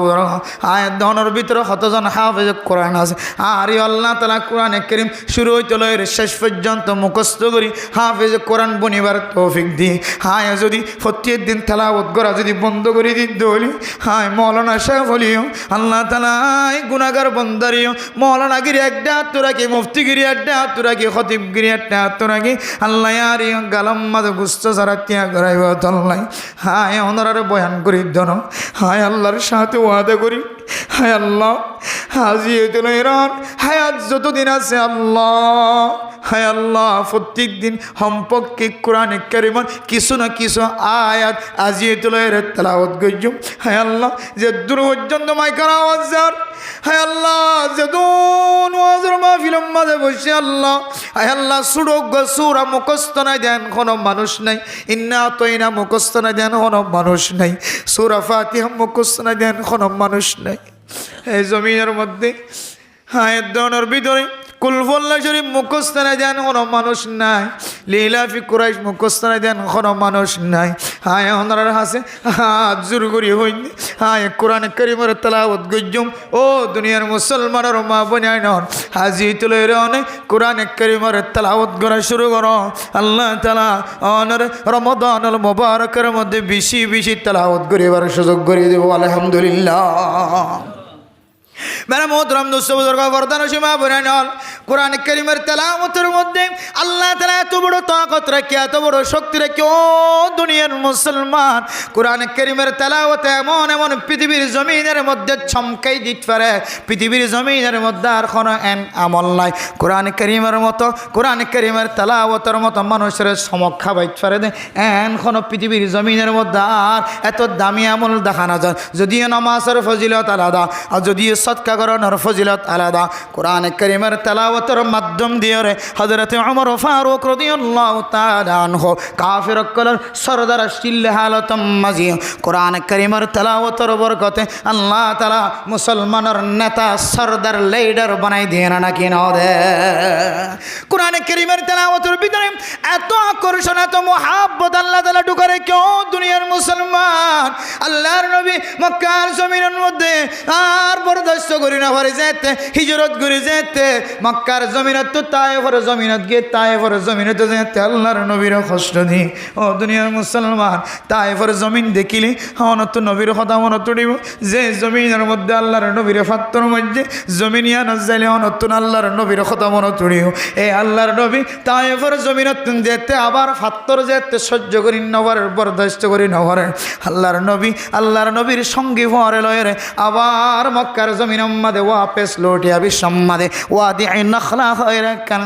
আয়াত অনার ভিতরে কতজন হাফেজ কোরআন আছে আর আল্লাহ তাআলা কোরআনে কারীম শুরু হইতে লয়ের শেষ পর্যন্ত মুখস্থ করি হাফেজ কোরআন বনিবার তৌফিক দিয়ে হায় যদি প্রত্যেক দিন তেলাওয়াত করা যদি বন্ধ করে দিতে হলি হায় মৌলানা সাহেব হলিও আল্লাহ তাআলা গুনাহগার বন্দারিও মৌলানা গিরি একটা হাত রাখি মুফতি গিরি একটা হাত রাখি খতিব গিরি একটা হাত রাখি আল্লাহ আর গালাম মাঝে গুস্ত সারা ত্যাগ করাইব আল্লাহ হায় ওনার বয়ান করি ধন হায় আল্লাহর সাথে ওয়াদা করি হায় আল্লাহ হাজিয়াতুল ইরান হায়াত যতদিন আছে আল্লাহ, হায় আল্লাহ প্রত্যেক দিন সম্পর্কে কোরআনে কারিমের কিছু না কিছু আয়াত আজিয়াতুল ইরান তেলাওয়াত করিম। হায় আল্লাহ যে দূর পর্যন্ত মাইকার আওয়াজ যার, হায় আল্লাহ যে দোন ওয়াজের মাহফিলের মাঝে বসে আল্লাহ, হায় আল্লাহ সুরগ সূরা মুখস্থ না দেন কোনো মানুষ নাই, ইন্না আতাইনা মুখস্থ না দেন কোনো মানুষ নাই, সূরা ফাতিহা মুখস্থ না দেন কোনো মানুষ নাই। এই জমিনের মধ্যে হায়ের দনের ভিতরে কুলফল্লা শরীফ মুখস্থ না দেন কোনো মানুষ নাই, লিলাফি কুরাইশ মুখস্থ না দেন কোনো মানুষ নাই। হায় ওনার হাসে হাত জোর করি হইনি, হায় কোরআন কারিমের তেলাওয়াত গজ্জুম। ও দুনিয়ার মুসলমানের মা বোনাই নন, হাজি তুলে অনেক কোরআন কারিমের তেলাওয়াত করা শুরু করো। আল্লাহ তাআলা অনর রমাদানুল মুবারকের মধ্যে বেশি বেশি তেলাওয়াত করিবার সুযোগ করে দেব আলহামদুলিল্লাহ। মেরা মোহতরম দোস্ত বুজুর্গ বর্দান সীমা বুরাইনল কোরআন কারীমের তেলাওয়াতের মধ্যে আল্লাহ তাআলা এত বড় তাকত রাখে, এত বড় শক্তি রাখে। ও দুনিয়ার মুসলমান, কোরআন কারীমের তেলাওয়াতে এমন এমন পৃথিবীর জমিনের মধ্যে চমকাই দিতে পারে, পৃথিবীর জমিনের মধ্যে আর কোনো আমল নাই কোরআন কারীমের মতো, কোরআন কারীমের তেলাওয়াতের মতো মানুষের চমক খাবাইতে পারে এন কোনো পৃথিবীর জমিনের মধ্যে আর এত দামি আমল দেখা না যায়। যদিও নামাজের ফজিলত আলাদা আর যদিও সদকা করানোর ফজিলত আলাদা, কোরআন কারীমের তেলাওয়াতের মাধ্যম দিয়ে হযরত ওমর ফারুক রাদিয়াল্লাহু তাআলা আনহু কাফির কলার সরদার শিল্লে হালতম মাজি কোরআন কারীমের তেলাওয়াতের বরকতে আল্লাহ তাআলা মুসলমানের নেতা সরদার লিডার বানাই দেন নাকি না দে। কোরআন কারীমের তেলাওয়াতের ভিতরে এত আকর্ষণ, এত মুহাব্বত আল্লাহ তাআলা ঢুকারে কেউ দুনিয়ার মুসলমান আল্লাহর নবী মক্কার জমিনের মধ্যে আর বরদাস্ত করি না পারে যেতে, হিজরত করে যেতে মক্কার জমিনত তো তায়েফের জমিনত গিয়ে তায়েফের জমিনত যেতে আল্লাহর নবীর কষ্ট দি। ও দুনিয়ার মুসলমান, তায়েফের জমিন দেখিলে অনত নবীর কথা মনত দিব, যে জমিনের মধ্যে আল্লাহর নবীর ফাত্তর মধ্যে জমিন ইয়া নাজাইলে অনত আল্লাহর নবীর কথা মনত দিব। এই আল্লাহর নবী তায়েফের জমিনত যেতে আবার ফাত্তর যেতে সহ্য করি নবার বরদাস্ত করি নভারে আল্লাহর নবী, আল্লাহর নবীর সঙ্গী হওয়ারে লয়ের আবার মক্কার জমিন মাদে ওয়াপেস লটিয়া বিশ্বমাদে ওয়াদি নখলা হয়ে কান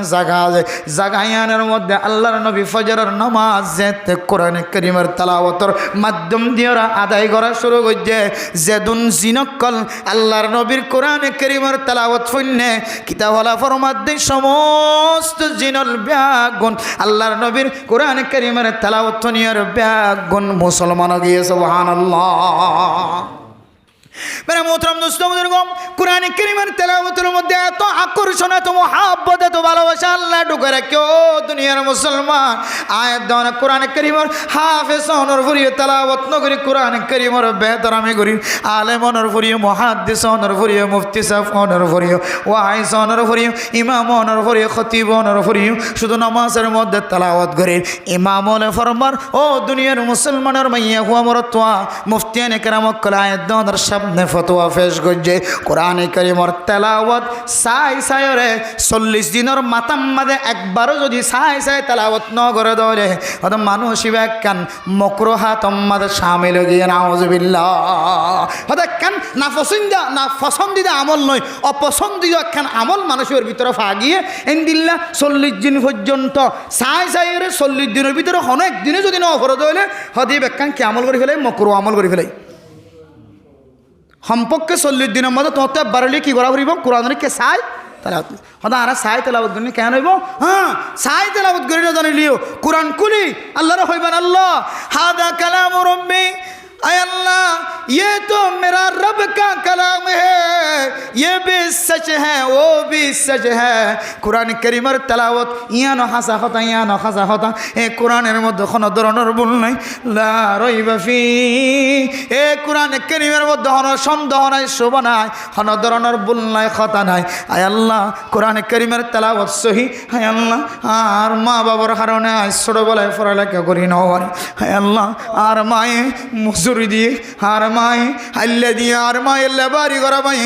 জাগায়ানের মধ্যে আল্লাহর নবী ফজরের নামাজ যেতে কোরআন কারীমের তেলাওয়াতের মাধ্যম দিয়ে ওরা আদায় করা শুরু করছে। যেদুন জিনকল আল্লাহর নবীর কোরআন কারীমের তেলাওয়াত শুনে কিতাবওয়ালা ফরমাদ্দে সমস্ত জিনল ব্যাগুন আল্লাহর নবীর কোরআন কারীমের তেলাওয়াত শুনিয়ার ব্যাগুন মুসলমান গিয়ে সুবহানাল্লাহ। মেরা মোহতরম দোস্ত বুজুর্গ, কোরআন কারীমের তেলাওয়াতের মধ্যে এত আকর্ষণ, এত মুহাব্বত, এত ভালোবাসা আল্লাহ ঢুকে রাখে। ও দুনিয়ার মুসলমান, আয়াত দাও না কোরআন কারীমের হাফেজ হওয়ার পরিয়ে তেলাওয়াত নগরী কোরআন কারীমের বেহতরামি করি, আলেম হওয়ার পরিয়ে মুহাদ্দিস হওয়ার পরিয়ে মুফতি সাহেব হওয়ার পরিয়ে ওয়াইজ হওয়ার পরিয়ে ইমাম হওয়ার পরিয়ে খতিব হওয়ার পরিয়ে শুধু নামাজের মধ্যে তেলাওয়াত করে ইমাম হলে ফরমার। ও দুনিয়ার মুসলমানের মাইয়া হুয়া মরতোয়া মুফতিয়ানে কেরামক কলা আয়াত দাওয়ার সামনে ফতোয়া পেশ করছে কোরআন কারীমের তেলাওয়াত সাই সায়রে 40 দিনের মাতাম মাদে একবারও যদি সাই সাই তেলাওয়াত ন করে দলে অত মানুষ কান মকরুহা তোমাদের শামিল গিয়ে নাউজুবিল্লাহ হতে কান না পছন্দিদা আমল নয়, অপছন্দিদা একখান আমল মানুষের ভিতরে ফাগিয়ে এনদিল্লা 40 দিন পর্যন্ত সাই সাইরে 40 দিনের ভিতরে অনেক দিনে যদি ন করে দলে হদি বেকান কি আমল করে ফেলে মকরু আমল করে ফেলে সম্পর্কে 40 দিনের মধ্যে তোমার বাড়লে কি করা করিব কোরআনের কে চাই তেলাওয়াত হদা আর চাই তেলাওয়াত করি কেন হইব? হ্যাঁ চাই তেলাওয়াত করি না জানিলিও কোরআন খুলি আল্লাহর হইবেন আল্লাহ হাদা কালাম রব্বি आय अल्लाह ये तो मेरा रब का कलाम है, ये भी सच है वो भी सच है। कुरान करीमर तलावत ইয়ানো হাসা হতা ইয়ানো হাসা হতা এ কোরআনের মধ্যে কোনো ধরনের ভুল নাই, লা রাইবা ফি। এ কোরআন করিমের মধ্যে কোনো সন্দেহ নাই, শুভ নাই, কোনো ধরনের ভুল নাই, খতা নাই। আয় আল্লাহ কোরআন করিমের তেলাওয়াত সহি। আয় আল্লাহ আর মা বাবার কারণে আজ ছোটবেলায় পড়ালেখা করি না, আয় আল্লাহ আর মায়ে জোর দিয়ে আর মাই আল্লা দিয়ে আর মাই আল্লাহ বাড়ি করা মাই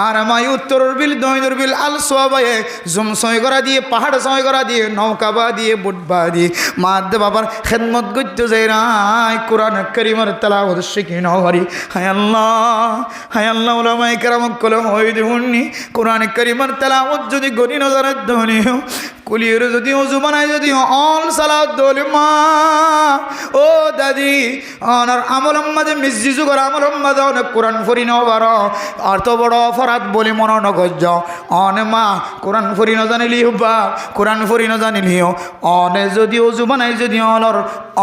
আর মাই উত্তরের বিল দৈনর বিল আল সোয়াবায়ে জুম সয় করা দিয়ে পাহাড় সয় করা দিয়ে নৌকা বা দিয়ে বুটবা দিয়ে মাদ্দে বাবার খেদমত করতে যাই রায় কোরআন করিমের তেলাওয়াত শিখি নহরি হায় আল্লাহ ওলামায়ে কেরাম কলম হয়ে দেবনি কোরআন করিমের তেলাওয়াত যদি গনি নজরের ধনী কুলিয়ের যদি অজু বানায় যদি অল সালাত দোলে মা ও দাদি অনার আমলম মাঝে মিসজিজু করে আমলম মাঝে অনেক কোরআন ফরি নবার অর্থ বড় অপরাধ বলে মনে নগজ অনে মা কোরআন ফরি ন জানিলি বা কোরআন ফরি ন জানিলিও অনে যদি অজু বানায় যদি অলর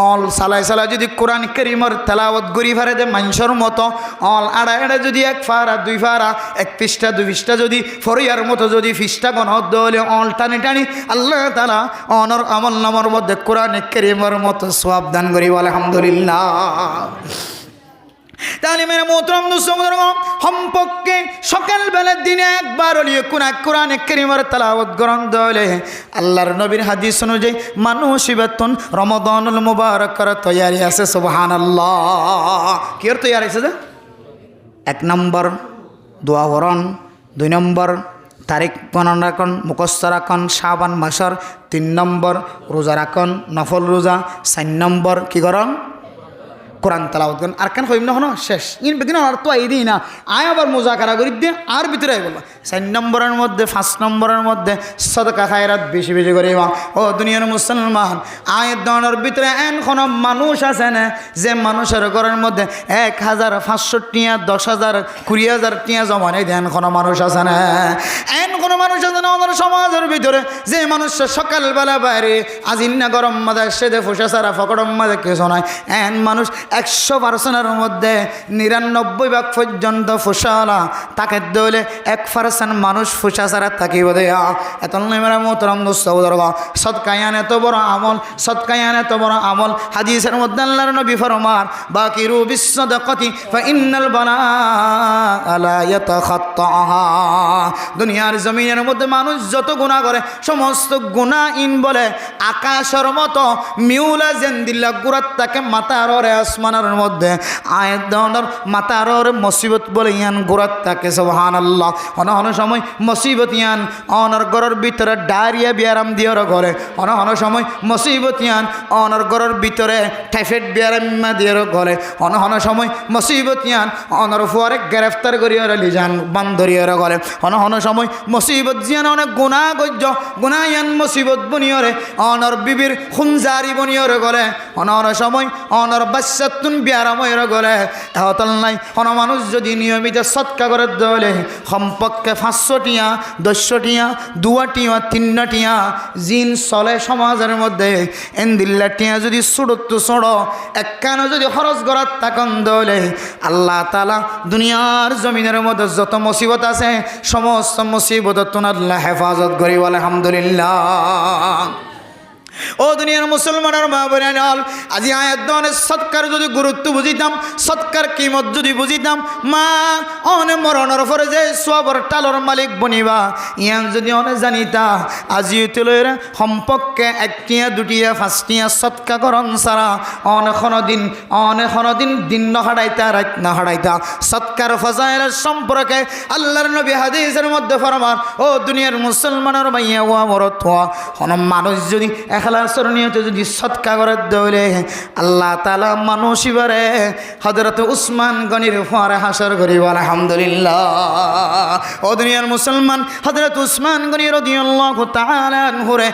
অল সালাই যদি কোরআন করিমের তেলাওয়াত গরি ফারে দে মানুষের মতো অল আড়া এড়া যদি এক ফারা দুই ফারা এক পৃষ্ঠা দুই পৃষ্ঠা যদি ফরিয়ার মতো যদি পৃষ্ঠা গণত দলে অল টানি টানি আল্লাহ তাআলা অনর আমল নামার মধ্যে কোরআন কারীমের মতো সওয়াব দান করি আলহামদুলিল্লাহ। তাহলে মেরে মোহতরম দোস্তগণ সম্পর্কে সকালবেলার দিনে একবার হলিয়ে কোরআন কারীমের তেলাওয়াত গ্রহণ দলে আল্লাহর নবীর হাদিস অনুযায়ী মানুষ বেতন রমাদানুল মুবারকের তৈয়ারি আছে সুবহানাল্লাহ। কি এর তৈয়ারি আছে? যে 1 নম্বর দোয়া করণ, 2 নম্বর তারিখ গণনা রাখন মুখস্থ রাখন শাবান মাসের, 3 নম্বর রোজা রাখন নফল রোজা, 4 নম্বর কি করণ কোরআন তেলাওয়াত করেন। আর কেন হইম না হনো শেষ ইন বেদিন আর তো আই দিই না আয় আবার মোজাকারা করি দিয়ে আর ভিতরে আই বললো 4 নম্বরের মধ্যে 5 নম্বরের মধ্যে সদকা খায়রাত বেশি বেশি করে ও দুনিয়ার মুসলমান আয়ের দনের ভিতরে এখনো মানুষ আছে না যে মানুষের ঘরের মধ্যে 1500 টিয়া 10,000 20,000 টিয়া জমা নেই দেন কোনো মানুষ আছে না এন কোনো মানুষ আছে না আমাদের সমাজের ভিতরে যে মানুষ সকালবেলা বাইরে আজিন্না গরম মাঝে সেদে ফুসা সারা ফকরম মাঝে কিছু নয় এন মানুষ 100%-এর মধ্যে 99% পর্যন্ত ফুসালা তাকে দলে 1% মানুষ ফুসা ছাড়া থাকিব দেয়া এত মেরা মোহতরম দোস্তগণ সদকায়ান এত বড় আমল সদকায়ান এত বড় আমল হাদিসের মধ্যে আল্লাহর নবী ফরমান বাকিরু বিসসাদাকাতি ফাইন্নাল বালাআ লা ইয়াতাখাত্তাহা। দুনিয়ার জমিনের মধ্যে মানুষ যত গুনাহ করে সমস্ত গুনাহ ইন বলে আকাশের মতো মিউলা জেন্দিল্লা গুরাত তাকে মাথার ওরে আসমানের মধ্যে আয়াত দনের মাথার ওরে মুসিবত বলে ইয়ান গুরাত তাকে সুবহানাল্লাহ। অন সময় মুসিবত ইয়ান অনর ঘরের ভিতরে ডায়রিয়া বিয়ারাম দিওর ঘরে অন সময় মুসিবত ইয়ান অনর ঘরের ভিতরে টাইফয়েড বিয়ারাম দিওর ঘরে অন সময় মুসিবত ইয়ান অনর ফুয়ারে গ্রেফতার করিওর লিজান বান্দরিওর ঘরে অন সময় মুসিবত জিয়ান অনেক গুনাহ গজ্জ গুনাহ ইয়ান মুসিবত বনিওরে অনর বিবির খুনজারি বনিওর ঘরে অন সময় অনর বাচ্চাতুন বিয়ারাময়ের ঘরে এহতল নাই অন মানুষ যদি নিয়মিত সৎকা করে দলে সম্পর্কে 500 টিয়া 10 টিয়া 2 টিয়া 3 টিয়া জিন চলে সমাজের মধ্যে এন্দিল্লা টিয়া যদি ছোট ছোড়ো একখানো যদি খরচ করার তাকন দলে আল্লাহ তাআলা দুনিয়ার জমিনের মধ্যে যত মুসিবত আছে সমস্ত মুসিবত আল্লাহ হেফাজত করি আলহামদুলিল্লাহ। ও দুনিয়ার মুসলমানের মা বোনেরা আজি আয়াত দনের সৎকার যদি গুরুত্ব বুঝিতাম সৎকার কিমত যদি বুঝিতাম মা অনে মরণের পরে যে সবর টালর মালিক বনিবা ইয়ান যদি অনে জানিতা আজি তুলের সম্পর্কে 1 টিয়া 2 টিয়া 5 টিয়া সৎকা করন সারা অনেক দিন দিন না হারাইতা রাত না হারাইতা সৎকার ফজাইলের সম্পর্কে আল্লাহর নবী হাদিসের মধ্যে ফরমান ও দুনিয়ার মুসলমানের মাইয়া ওয়া মরত হন মানুষ যদি এখলাসের নিয়তে যদি সৎকা করে দৌলে আল্লাহ তাআলা মানুষিবারে হযরত উসমান গনির পরে হাসর করিব আলহামদুলিল্লাহ। ও দুনিয়ার মুসলমান হযরত উসমান গনি রাদিয়াল্লাহু তাআলা আনহুরে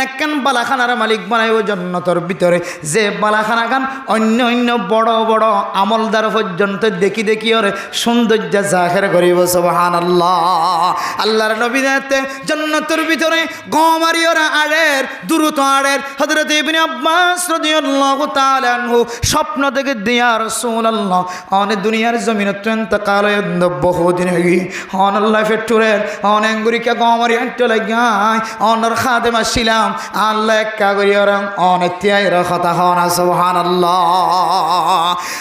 একখান বালাখানার মালিক বানাইব জান্নাতের ভিতরে যে বালাখানা খান অন্য বড় বড় আমলদার পর্যন্ত দেখি ওরে সৌন্দর্য জাহের করিব সুবহানাল্লাহ। আল্লাহর নবী দাতে জান্নাতের ভিতরে গমারিয়রা আড়ের দ্রুত আড়ের হযরত ইবনে আব্বাস রাদিয়াল্লাহু তাআলা আনহু স্বপ্ন দেখে দিয়া রাসূলুল্লাহ অনেক দুনিয়ার জমিনে ইন্তেকাল হইল বহুদিন হই অন আল্লাহ ফেটুরের অনেঙ্গুরিকা গমারি আইতে লাগাই অনর খাদেমা ছিলাম আল্লাহ একা করিয়ারাম অনেক তিয়াইর কথা হন সুবহানাল্লাহ।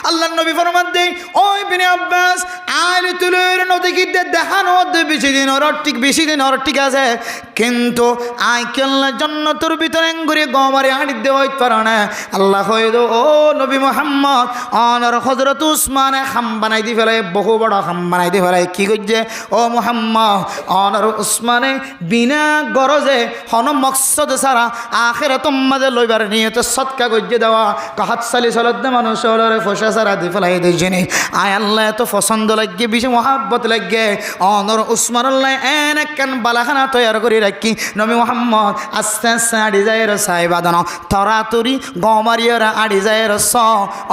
আল্লাহর নবী ফরমান দেই ও ইবনে আব্বাস আইলে তুলের নদী কিতে দেখানো বেশি দিন ওর ঠিক আছে কিন্তু আই কেল্লা জান্নাতের ভিতরে ব্যাং করে গমারে আড়ি দেওয়া পারে না আল্লাহ হয়তো ও নবী মোহাম্মদ অনর হজরত উসমানে খাম বানাই দি ফেলে বহু বড় খাম বানাই দি ফেলে কি করছে ও মোহাম্মদ অনর উসমানে বিনা গরজে হন মকসদ ছাড়া আখেরে তোমাদের লইবার নিয়তে সৎকা গজ্জে দেওয়া কাহাত সালি চলত মানুষ ফসা ছাড়া দি ফেলাই দিয়েছিনি আয় আল্লাহ এত পছন্দ লাগে বেশি মহাব্বত লাগে অনর উসমানুল্লাহ এন একখান বালাখানা তৈয়ার করে রাখি নবী মোহাম্মদ আস্তে আস্তে আড়ি যায় সাহেবাদন তরাতুরি গমারিয়রা আড়ি যায় স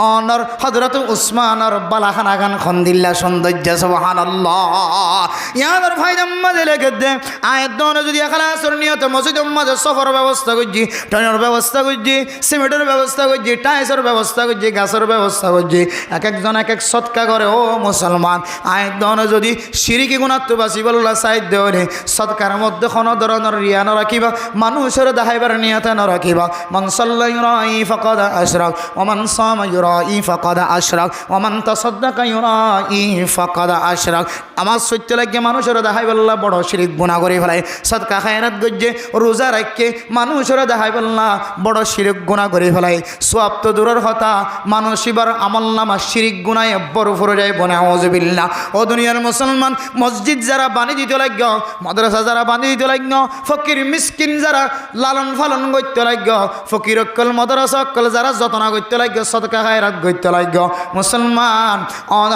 অনর হজরত উসমানর বালাখানা গান খন্দিল্লা সৌন্দর্য সুবহানাল্লাহ ইয়াদের ফায়দা মাঝে লেগে দে আয়ের দোনো যদি এখালাসর নিয়ত মসজিদের মাঝে সফর ব্যবস্থা করছি ট্রেনের ব্যবস্থা করছি সিমেন্টের ব্যবস্থা করছি টাইসের ব্যবস্থা করছি গাছের ব্যবস্থা করছি এক একজন এক এক সৎকা করে ও মুসলমান আয়ের দোনো যদি সিরিকি গুণাত্ম বাসি বল্লা সাহিত্য হলে সৎকার মধ্যে কোনো ধরনের রিয়া ন রাখিবা মানুষের দেখাইবার নিয়তে ন রাখিবা মান সাল্লা ইউরাই ফাকাদ আশরাক ওয়া মান সামা ইউরাই ফাকাদ আশরাক ওয়া মান তাসাদ্দাকা ইউরাই ফাকাদ আশরাক আমার সত্য লাগে মানুষের দেখাই বল্লা বড় শিরিক গুনাহ করে ফেলায় সদকা খায়রাত গজ্জে রোজা রাখকে মানুষের দেখাই বল্লা বড় শিরিক গুনাহ করে ফেলায় সওয়াব তো দূরের কথা মানুষ এবার আমলনামা শিরিক গুনাহে ভরপুর যায় বনে আউযুবিল্লাহ ও দুনিয়ার মুসলমান মসজিদ যারা বানিয়ে দিতে লাগল মাদ্রাসা যারা বানিয়ে দিতে লাগল ফকির মিসকিন যারা লালন পালন করতে লাগল ফকির অক্কল মাদ্রাসা অক্কল যারা যত্ন করতে লাগল সদকা খায়রাত করতে লাগল মুসলমান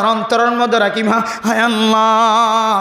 অন্তরের মধ্যে রাখিমা হায় আল্লাহ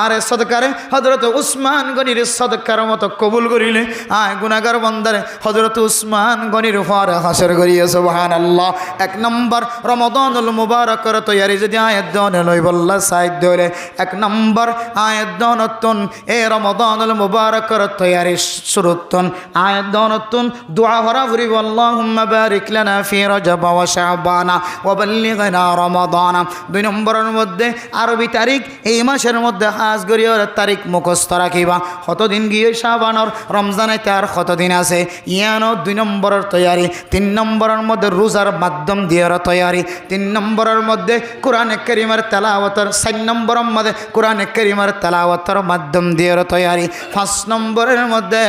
আরে সদকারে হযরত উসমান গনির সদকার মতো কবুল করিলে আয় গুনাহগার বান্দারে হযরত উসমান গনির উপরে হাসর করিয়া সুবহানাল্লাহ এক নম্বর রমাদানুল মুবারকের তৈয়ারি যদি আয়াত দনে লই বল্লা সাইদ হলে এক নম্বর আয়াত দনতুন এ রমাদানুল মুবারকের তৈয়ারি শুরুতুন আয়াত দনতুন দোয়া ভরা ভরি আল্লাহুম্মা বারিক লানা ফি রজব ওয়া শাবান ওয়া বাল্লিগনা রমাদান দুই নম্বরের মধ্যে আরবি তারিখ এই মাসের মধ্যে হাজ গরিয়র তারিখ মুখস্থ রাখিবা কতদিন গিয়ে শাবানর রমজানে তার কতদিন আছে ইয়ানো দুই নম্বরের তৈয়ারি তিন নম্বরের মধ্যে রোজার মাধ্যম দিয়ার তৈয়ারি তিন নম্বরের মধ্যে কোরআনে কারীমের তেলাওয়াতের চার নম্বরের মধ্যে কোরআনে কারীমের তেলাওয়াতের মাধ্যম দিয়ার তৈয়ারি পাঁচ নম্বরের মধ্যে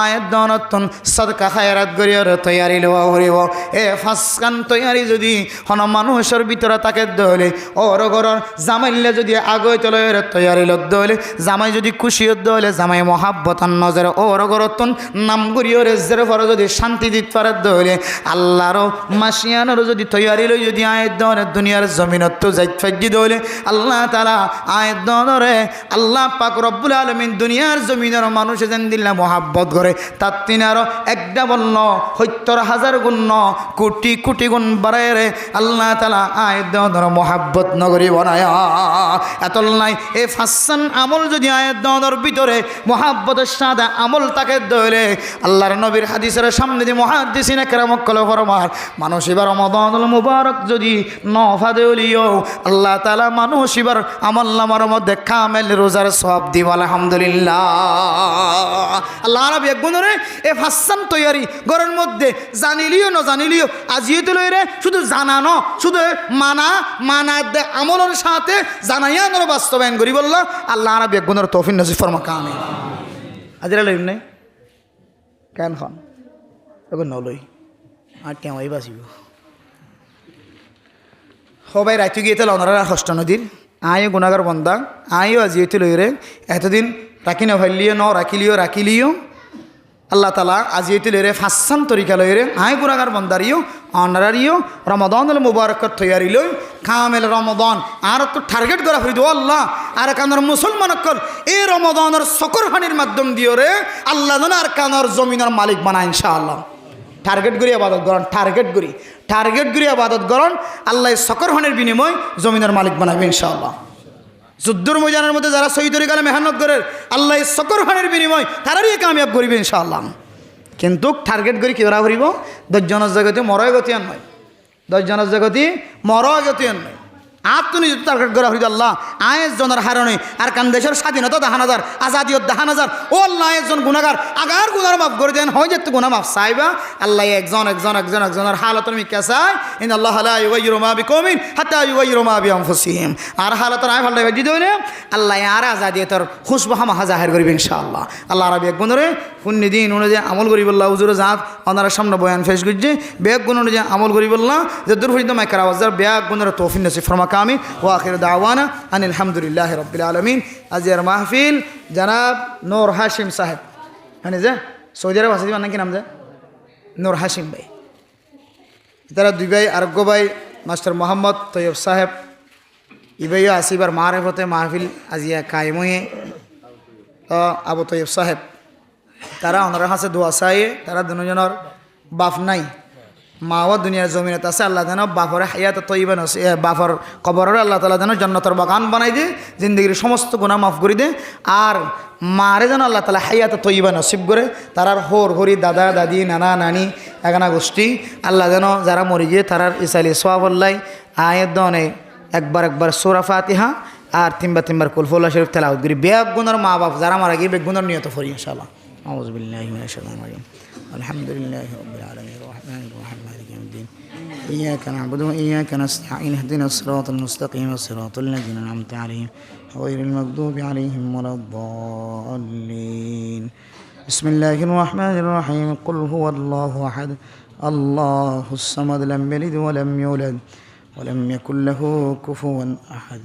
আয়াত দনতুন সদকা খায়রাত গরিয়র তৈয়ারি লওয়া হরিব এ ফাঁসকান তৈয়ারি যদি হন মানুষের ভিতরে তাকে দলে ওর ঘরের জামাইলে যদি আগে চলে তৈয়ারি লদ্দ হলে জামাই যদি খুশি হদ্দ হলে জামাই মহাব্বতান নজরে ওর ঘরতন নাম গরিয়র জের পরে যদি শান্তি দিতে পারে হলে আল্লাহরও মাসিয়ানোর যদি তৈয়ারি লই যদি আয়ের দনে দুনিয়ার জমিনত তো যাই ফাইজি দলে আল্লাহ তাআলা আয়ের দনরে আল্লাহ পাক রব্বুল আলামিন দুনিয়ার জমিনের মানুষ যেন দিল্লা মহাব্বত করে তার তিনারও একটা বলল ৭০,০০০ গুণ কোটি কোটি গুণ বাড়ায় রে আল্লাহ তাআলা আয়ের দনর মহাব্বত নগরী বানায় এত নাই এই ফাসান আমল যদি আয়াত দনর ভিতরে মহাব্বতের সাদা আমল তাকে দলে আল্লাহর নবীর হাদিসের সামনে দিয়ে মুহাদ্দিসিনে কেরাম কল ফরমার মানুষ এবার রমাদানুল মুবারক যদি নফা দেলিও আল্লাহ তাআলা মানুষ এবার আমল নামার মধ্যে কামেল রোজার সওয়াব দিব আলহামদুলিল্লাহ আল্লাহ নবী গুণরে এই ফাসান তৈয়ারি ঘরের মধ্যে জানিলিও না জানিলিও আজিয়ে তো লইরে শুধু জানানো শুধু মানা আমলের সাথে জানাইয়া নর বাস্তবায়ন করি বলল আল্লাহ নবী গুণর তৌফিক নসিব ফরমা কামে আজিরা লইম নাই কেন খন তখন নলই আর কেমই বাঁচিব সবাই রাইতে গিয়ে তাহলে ওনারা হষ্ট নদীর আয়ও গুণাগার বন্দা আয়ও আজিয়ে লইরে এতদিন রাখি না ভাইলিও ন রাখিলিও আল্লাহ তালা আজিয়ে লইরে ফাঁসান তরিকা লইরে আয় গুণাগার বন্দারিও অনারারিও রমাদানুল মুবারকের তৈয়ারি লই কামেল রমাদান আর তো টার্গেট করা হইতো আল্লাহ আর কানর মুসলমান অকল এই রমাদানের সকরহানির মাধ্যম দিও রে আল্লাহ যেন আর কানর জমিনের মালিক বানা ইনশাআল্লাহ টার্গেট করি আবাদত করেন টার্গেট করি আবাদত করেন আল্লাহ সকরহানির বিনিময় জমিনের মালিক বানাবে ইনশাআল্লাহ যুদ্ধর ময়দানের মধ্যে যারা শহীদ কালে মেহনত করে আল্লাহ সকরহানির বিনিময় তারারই কামিয়াব করিবে ইনশাআল্লাহ কিন্তু টার্গেট করি কি করা করিব 10 জনের জগতে মরয় গতি আর নয় 10 জনের জগতে মরয় গতি আর নয় আত্মনিযুক্ত টার্গেট করা হইল আল্লাহ আয়েস জনের হারণে আর কান দেশের স্বাধীনতা দেখান হাজার আজাদিয়ত দেখান হাজার ও আল্লাহ একজন গুণাগার আগার গুণার মাফ করে দেন হয় যেত গুণা মাফ চাইবা আল্লাহ একজনের হালতর মিকা চাই ইন আল্লাহ লা ইউগাইয়িরু মা বিকওমিন হাত্তা ইউগাইয়িরু মা বিআনফুসিহিম আর হালতর আয় ফালটা বাজি দইলে আল্লাহ আর আজাদিয়তর খুশবু হামা জাহির করবে ইনশাআল্লাহ আল্লাহ রাবি এক গুণরে পুণ্য দিন অনুযায়ী আমল করিব আল্লাহ হুজুরে জাত ওনার সামনে বয়ান পেশ করছে বেগ গুণ অনুযায়ী আমল করিব আল্লাহ যে দুরফরিদ মাইকার আওয়াজার বেগ গুণের তৌফিক নসিব ফরমা কামি ওয়া আখির দাওয়ানা আনিল হামদুলিল্লাহি রাব্বিল আলামিন আজিয়ার মাহফিল জনাব নূর হাশিম সাহেব মানে যে সৌদি আরব আছে নাকি নাম যে নূর হাশিম ভাই তারা দুই ভাই আরোগ্য ভাই মাস্টার মোহাম্মদ তৈয়ব সাহেব ইবাইও আসিবার মারেফতে মাহফিল আজিয়া কায়েময়ে আবু তৈয়ব সাহেব তারা ওনার কাছে দোয়া চাইয়ে তারা দুজনের বাপ নাই মাও দুনিয়ার জমিনত আছে আল্লাহ যেন বাপরে হায়াত তৈবা নসি বাপর কবরের আল্লাহ তালা যেন জন্নতর বাগান বানাই দে জিন্দগির সমস্ত গুণা মাফ করে দে আর মারে যেন আল্লাহ তালা হায়াত তৈবা নসিব করে তারার হোর হরি দাদা দাদি নানা নানি এগানা গোষ্ঠী আল্লাহ যেন যারা মরি গিয়ে তারার ইসালি সোয়াবল্লাই আয়ের দনে একবার সূরা ফাতিহা আর তিনবার কুলফুল্লাহ শরীফ তেলাওয়াত করি বেগ গুণের মা বাপ যারা মারা গিয়ে বেগ গুণের নিয়ত করি ইনশাআল্লাহ আউযু বিল্লাহি মিনাশ শাইতানির রাজিম আলহামদুলিল্লাহি রাব্বিল আলামিন রহমানির রহিম মালিকি ইয়াউমিদ্দিন ইয়্যাকা না'বুদু ওয়া ইয়্যাকা নাস্তাঈন ইহদিনাস সিরাতাল মুস্তাকিম সিরাতাল লাযিনা আন'আমতা আলাইহিম গায়রিল মাগদুবি আলাইহিম ওয়ালাদ-দাল্লিন বিসমিল্লাহির রহমানির রহিম কুল হুয়াল্লাহু আহাদ আল্লাহুস সামাদ লাম ইয়ালিদ ওয়া লাম ইউলাদ ولم يكن له كفوا أحد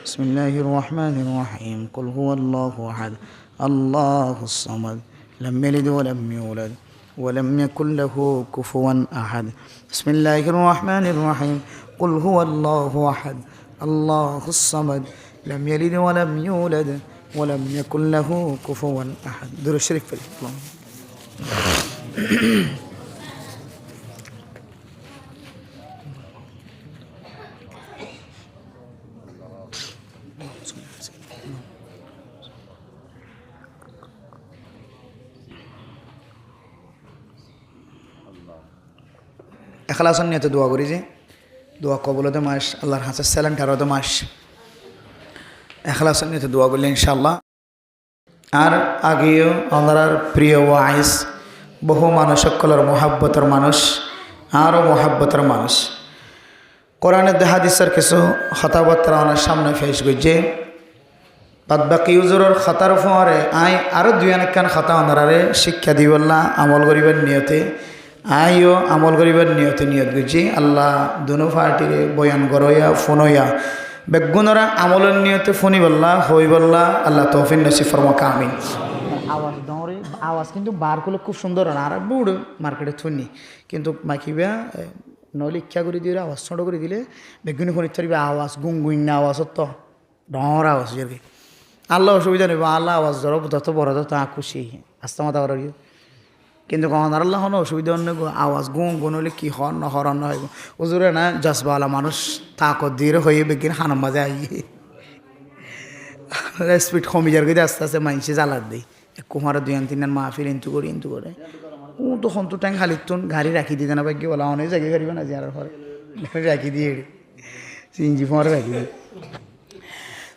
بسم الله الرحمن الرحيم قل هو الله أحد الله الصمد لم يلد ولم يولد ولم يكن له كفوا أحد بسم الله الرحمن الرحيم قل هو الله أحد الله الصمد لم يلد ولم يولد ولم يكن له كفوا أحد دور الشريف في الله এখলাসন নিয়ে তো দোয়া করি যে দোয়া কবলতে মাস আল্লাহর হাতে স্যালেন্টারতে মাস এখলাসন নিয়ে তো দোয়া করলে ইনশাআল্লাহ আর আগেও আল্লাহর প্রিয় ওয়াইস বহু মানুষ সকলের মহাব্বতের মানুষ আরও মহাব্বতের মানুষ কোরআনের হাদিসের কিছু হতাবার্তা ওনার সামনে ফেস করছে বাদ বাকি ইউজুরের খাতার ফোয়ারে আই আরও দুই অনেকখান খাতা ওনারে শিক্ষা দিবল্লা আমল করিবার নিয়তে আইও আমল করিবার নিয়ত করছি আল্লাহ দুনো পার্টিরে বয়ান করইয়া ফোনইয়া বেগুনরা আমলের নিয়তে ফোনি বললা হই বললা আল্লাহ তৌফিক নসিব ফরমা কামিন আওয়াজ দৌড়ে আওয়াজ কিন্তু বার করলে খুব সুন্দর আর বুড় মার্কেটে থুনি কিন্তু মাখিবা নইলে ইচ্ছা করে দিয়ে আওয়াজ ছোটো করে দিলে বেগুনি ফোনির থাকবে আওয়াজ গুনগুইন না আওয়াজ তো ডর আওয়াজ আর কি আল্লাহ অসুবিধা নেব আল্লাহ আওয়াজ ধরো যত বড় তো তা খুশি আস্তে মাথা করার কিন্তু কখন আল্লাহ হন অসুবিধা অন্য আওয়াজ গুন হলে কি হন না হরণ না হইব ওজুরে না জসবালা মানুষ তাকত দিয়ে হয়ে বেগিন হানাম মাঝে আইয়ে স্পিড কমি যার গিয়ে আস্তে আস্তে মাইনসে জ্বালার দিই কুমার দুই তিন মাহফিল ইন্তু করে ও তখন তো ট্যাঙ্ক খালির তুন গাড়ি রাখি দিতে না বাকি বলা অনেক জায়গায় গাড়ি না যার ঘরে রাখি দিয়ে সিঞ্জি ফোঁয়ারে রাখি দিই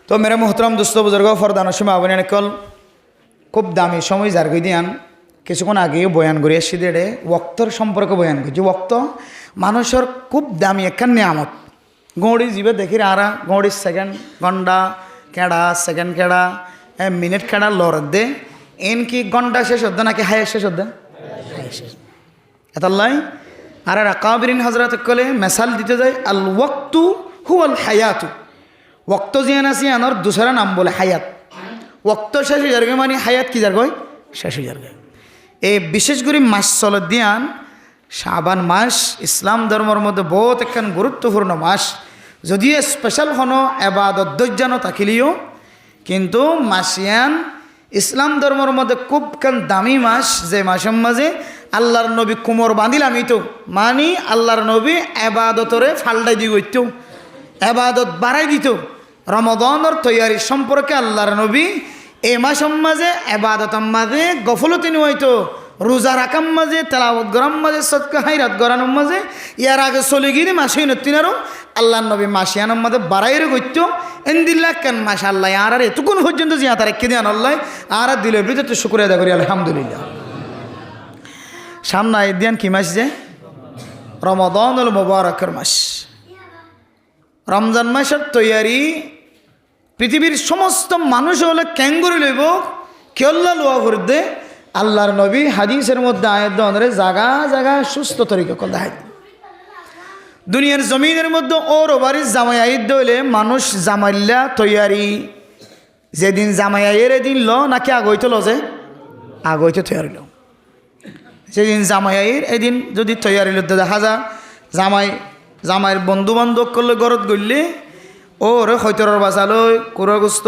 তো মেরে মোহতরম দোস্ত বুজুর্গ ফরদানোর সময় আবনি কল খুব দামি সময় যার গই দিয়ান কিছুক্ষণ আগেও বয়ান করি আসছি দেড়ে ওক্তর সম্পর্কে বয়ান করছি ওক্ত মানুষের খুব দামি একখান নিয়ামত গৌড়ি জীবে দেখি আরা গৌড়ির সেকেন্ড ঘন্টা কেড়া সেকেন্ড কেড়া মিনিট কেড়া লড় দে এন কি ঘন্টা শেষ হদ্দ নাকি হায়ার শেষ হদ্দ এতাল্লাই আর আকাবিরিন হজরত কলে মেসাল দিতে যায় আল ওয়াক্তু হু আল হায়াতু ওক্ত জিয়ান আসি আনর দুসরা নাম বলে হায়াত ওক্ত শেষ হয়ে যার মানে হায়াত কি যার গয় শেষ হয়ে যার গয় এই বিশেষ করে মাস চল দিয়ান শাবান মাস ইসলাম ধর্মের মধ্যে বহুত একখান গুরুত্বপূর্ণ মাস যদিও স্পেশাল কোনো এবাদত দৈর্যানো থাকিলেও কিন্তু মাসিয়ান ইসলাম ধর্মের মধ্যে খুব খান দামি মাস যে মাসের মাঝে আল্লাহর নবী কুমর বাঁধিলাম তো মানি আল্লাহর নবী এবাদতরে ফাল্টাই দিয়ে গইত এবাদত বাড়াই দিত রমদানের তৈয়ারি সম্পর্কে আল্লাহর নবী এই মাসের মাঝে এবাদতের মাঝে গফলতি হইতো রোজা রাখার মাঝে তেলাওয়াত গরম মাঝে সদকা হাইরাত গরানোর মাঝে ইয়ার আগে চলে গিয়ে মাসে নতিনারও আল্লাহ নবী মাসিয়ানোর মাঝে বাড়াইরে গত্য এন্দিল্লা কেন মাসা আল্লাহ আর এতক্ষণ পর্যন্ত যে তার একে দিয়ান আল্লাহ আর দিলের ভিতরে তো শুক্রিয়া আদা করি আলহামদুলিল্লাহ। সামনে দিয়ান কি মাস যে রমাদানুল মুবারকের মাস। রমজান মাসের তৈয়ারি পৃথিবীর সমস্ত মানুষ হলে ক্যাঙ্গুরি লইব কেল্লা লোয়া করতে আল্লাহর নবী হাদিসের মধ্যে আয়াত অনুরে জাগা জাগা সুস্থ তরিকা কল দেখাই। দুনিয়ার জমিনের মধ্যে ওর বাড়ির জামাই আইদ হইলে মানুষ জামাইল্লা তৈয়ারি যেদিন জামাই আইয়ের এদিন ল নাকি আগইতে ল যে আগইতে তৈয়ারি ল যেদিন জামাই আইয়ের এদিন যদি তৈয়ারি লতে দেখা যা জামাইয়ের বন্ধু বান্ধব করলে গরত গড়লে ওরে হয়তর বাসা লই কুড়ো গুস্ত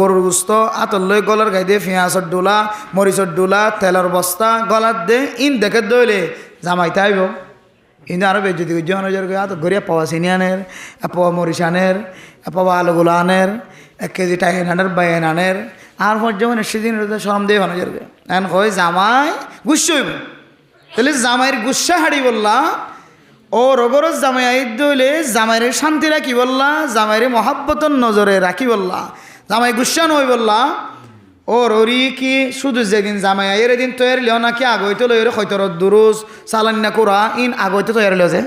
গরুর গুস্ত আতর লই গলার গাই দিয়ে পেঁয়াজর ডোলা মরিচর ডোলা তেলের বস্তা গলার দে ইন দেখে দইলে জামাইতে আইব কিন্তু আরও বেশ যদি আত গড়িয়া পাওয়া চিনি আনের পাওয়া মরিচ আনের পাওয়া আলুগুলো আনের 1 কেজি টাইন আনের বাইন আনের আর পর যেমন সেদিন সরম দিয়ে ভালো যাবে এখন হয় জামাই গুস্স হইব তাহলে জামাইয়ের গুসা হাড়ি বললা ও রগরজ জামাই আইদ হইলে জামাইয়ের শান্তি রাখি বললা জামাইয়ের মহাব্বতন নজরে রাখি বললা জামাই গুসা নই বললা ওর ওরি কি শুধু যেদিন জামাই আইয়ের এদিন তৈরি লিও নাকি আগইতে লইরে হয়তর দুরুজ চালান্না কোরা ইন আগইতে তৈরি লিও যে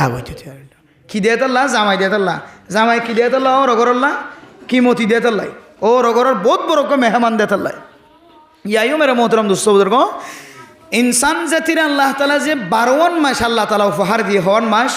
আগইতে তৈরি লিও কি দিয়ে তাল্লা জামাই দিয়ে তাল্লা জামাই কি দিয়ে তাল্লা ও রগরল্লা কি মতি দিয়ে তাল্লাই ও রগরের বহুত বড় মেহমান দিয়ে তাল্লাই ইয়াইও মেরে মোহতরম দুঃস্থ ইনসান জাতির আল্লাহ তালা যে 12 মাস আল্লাহ তালা উপহার দিয়ে হওয়ার মাস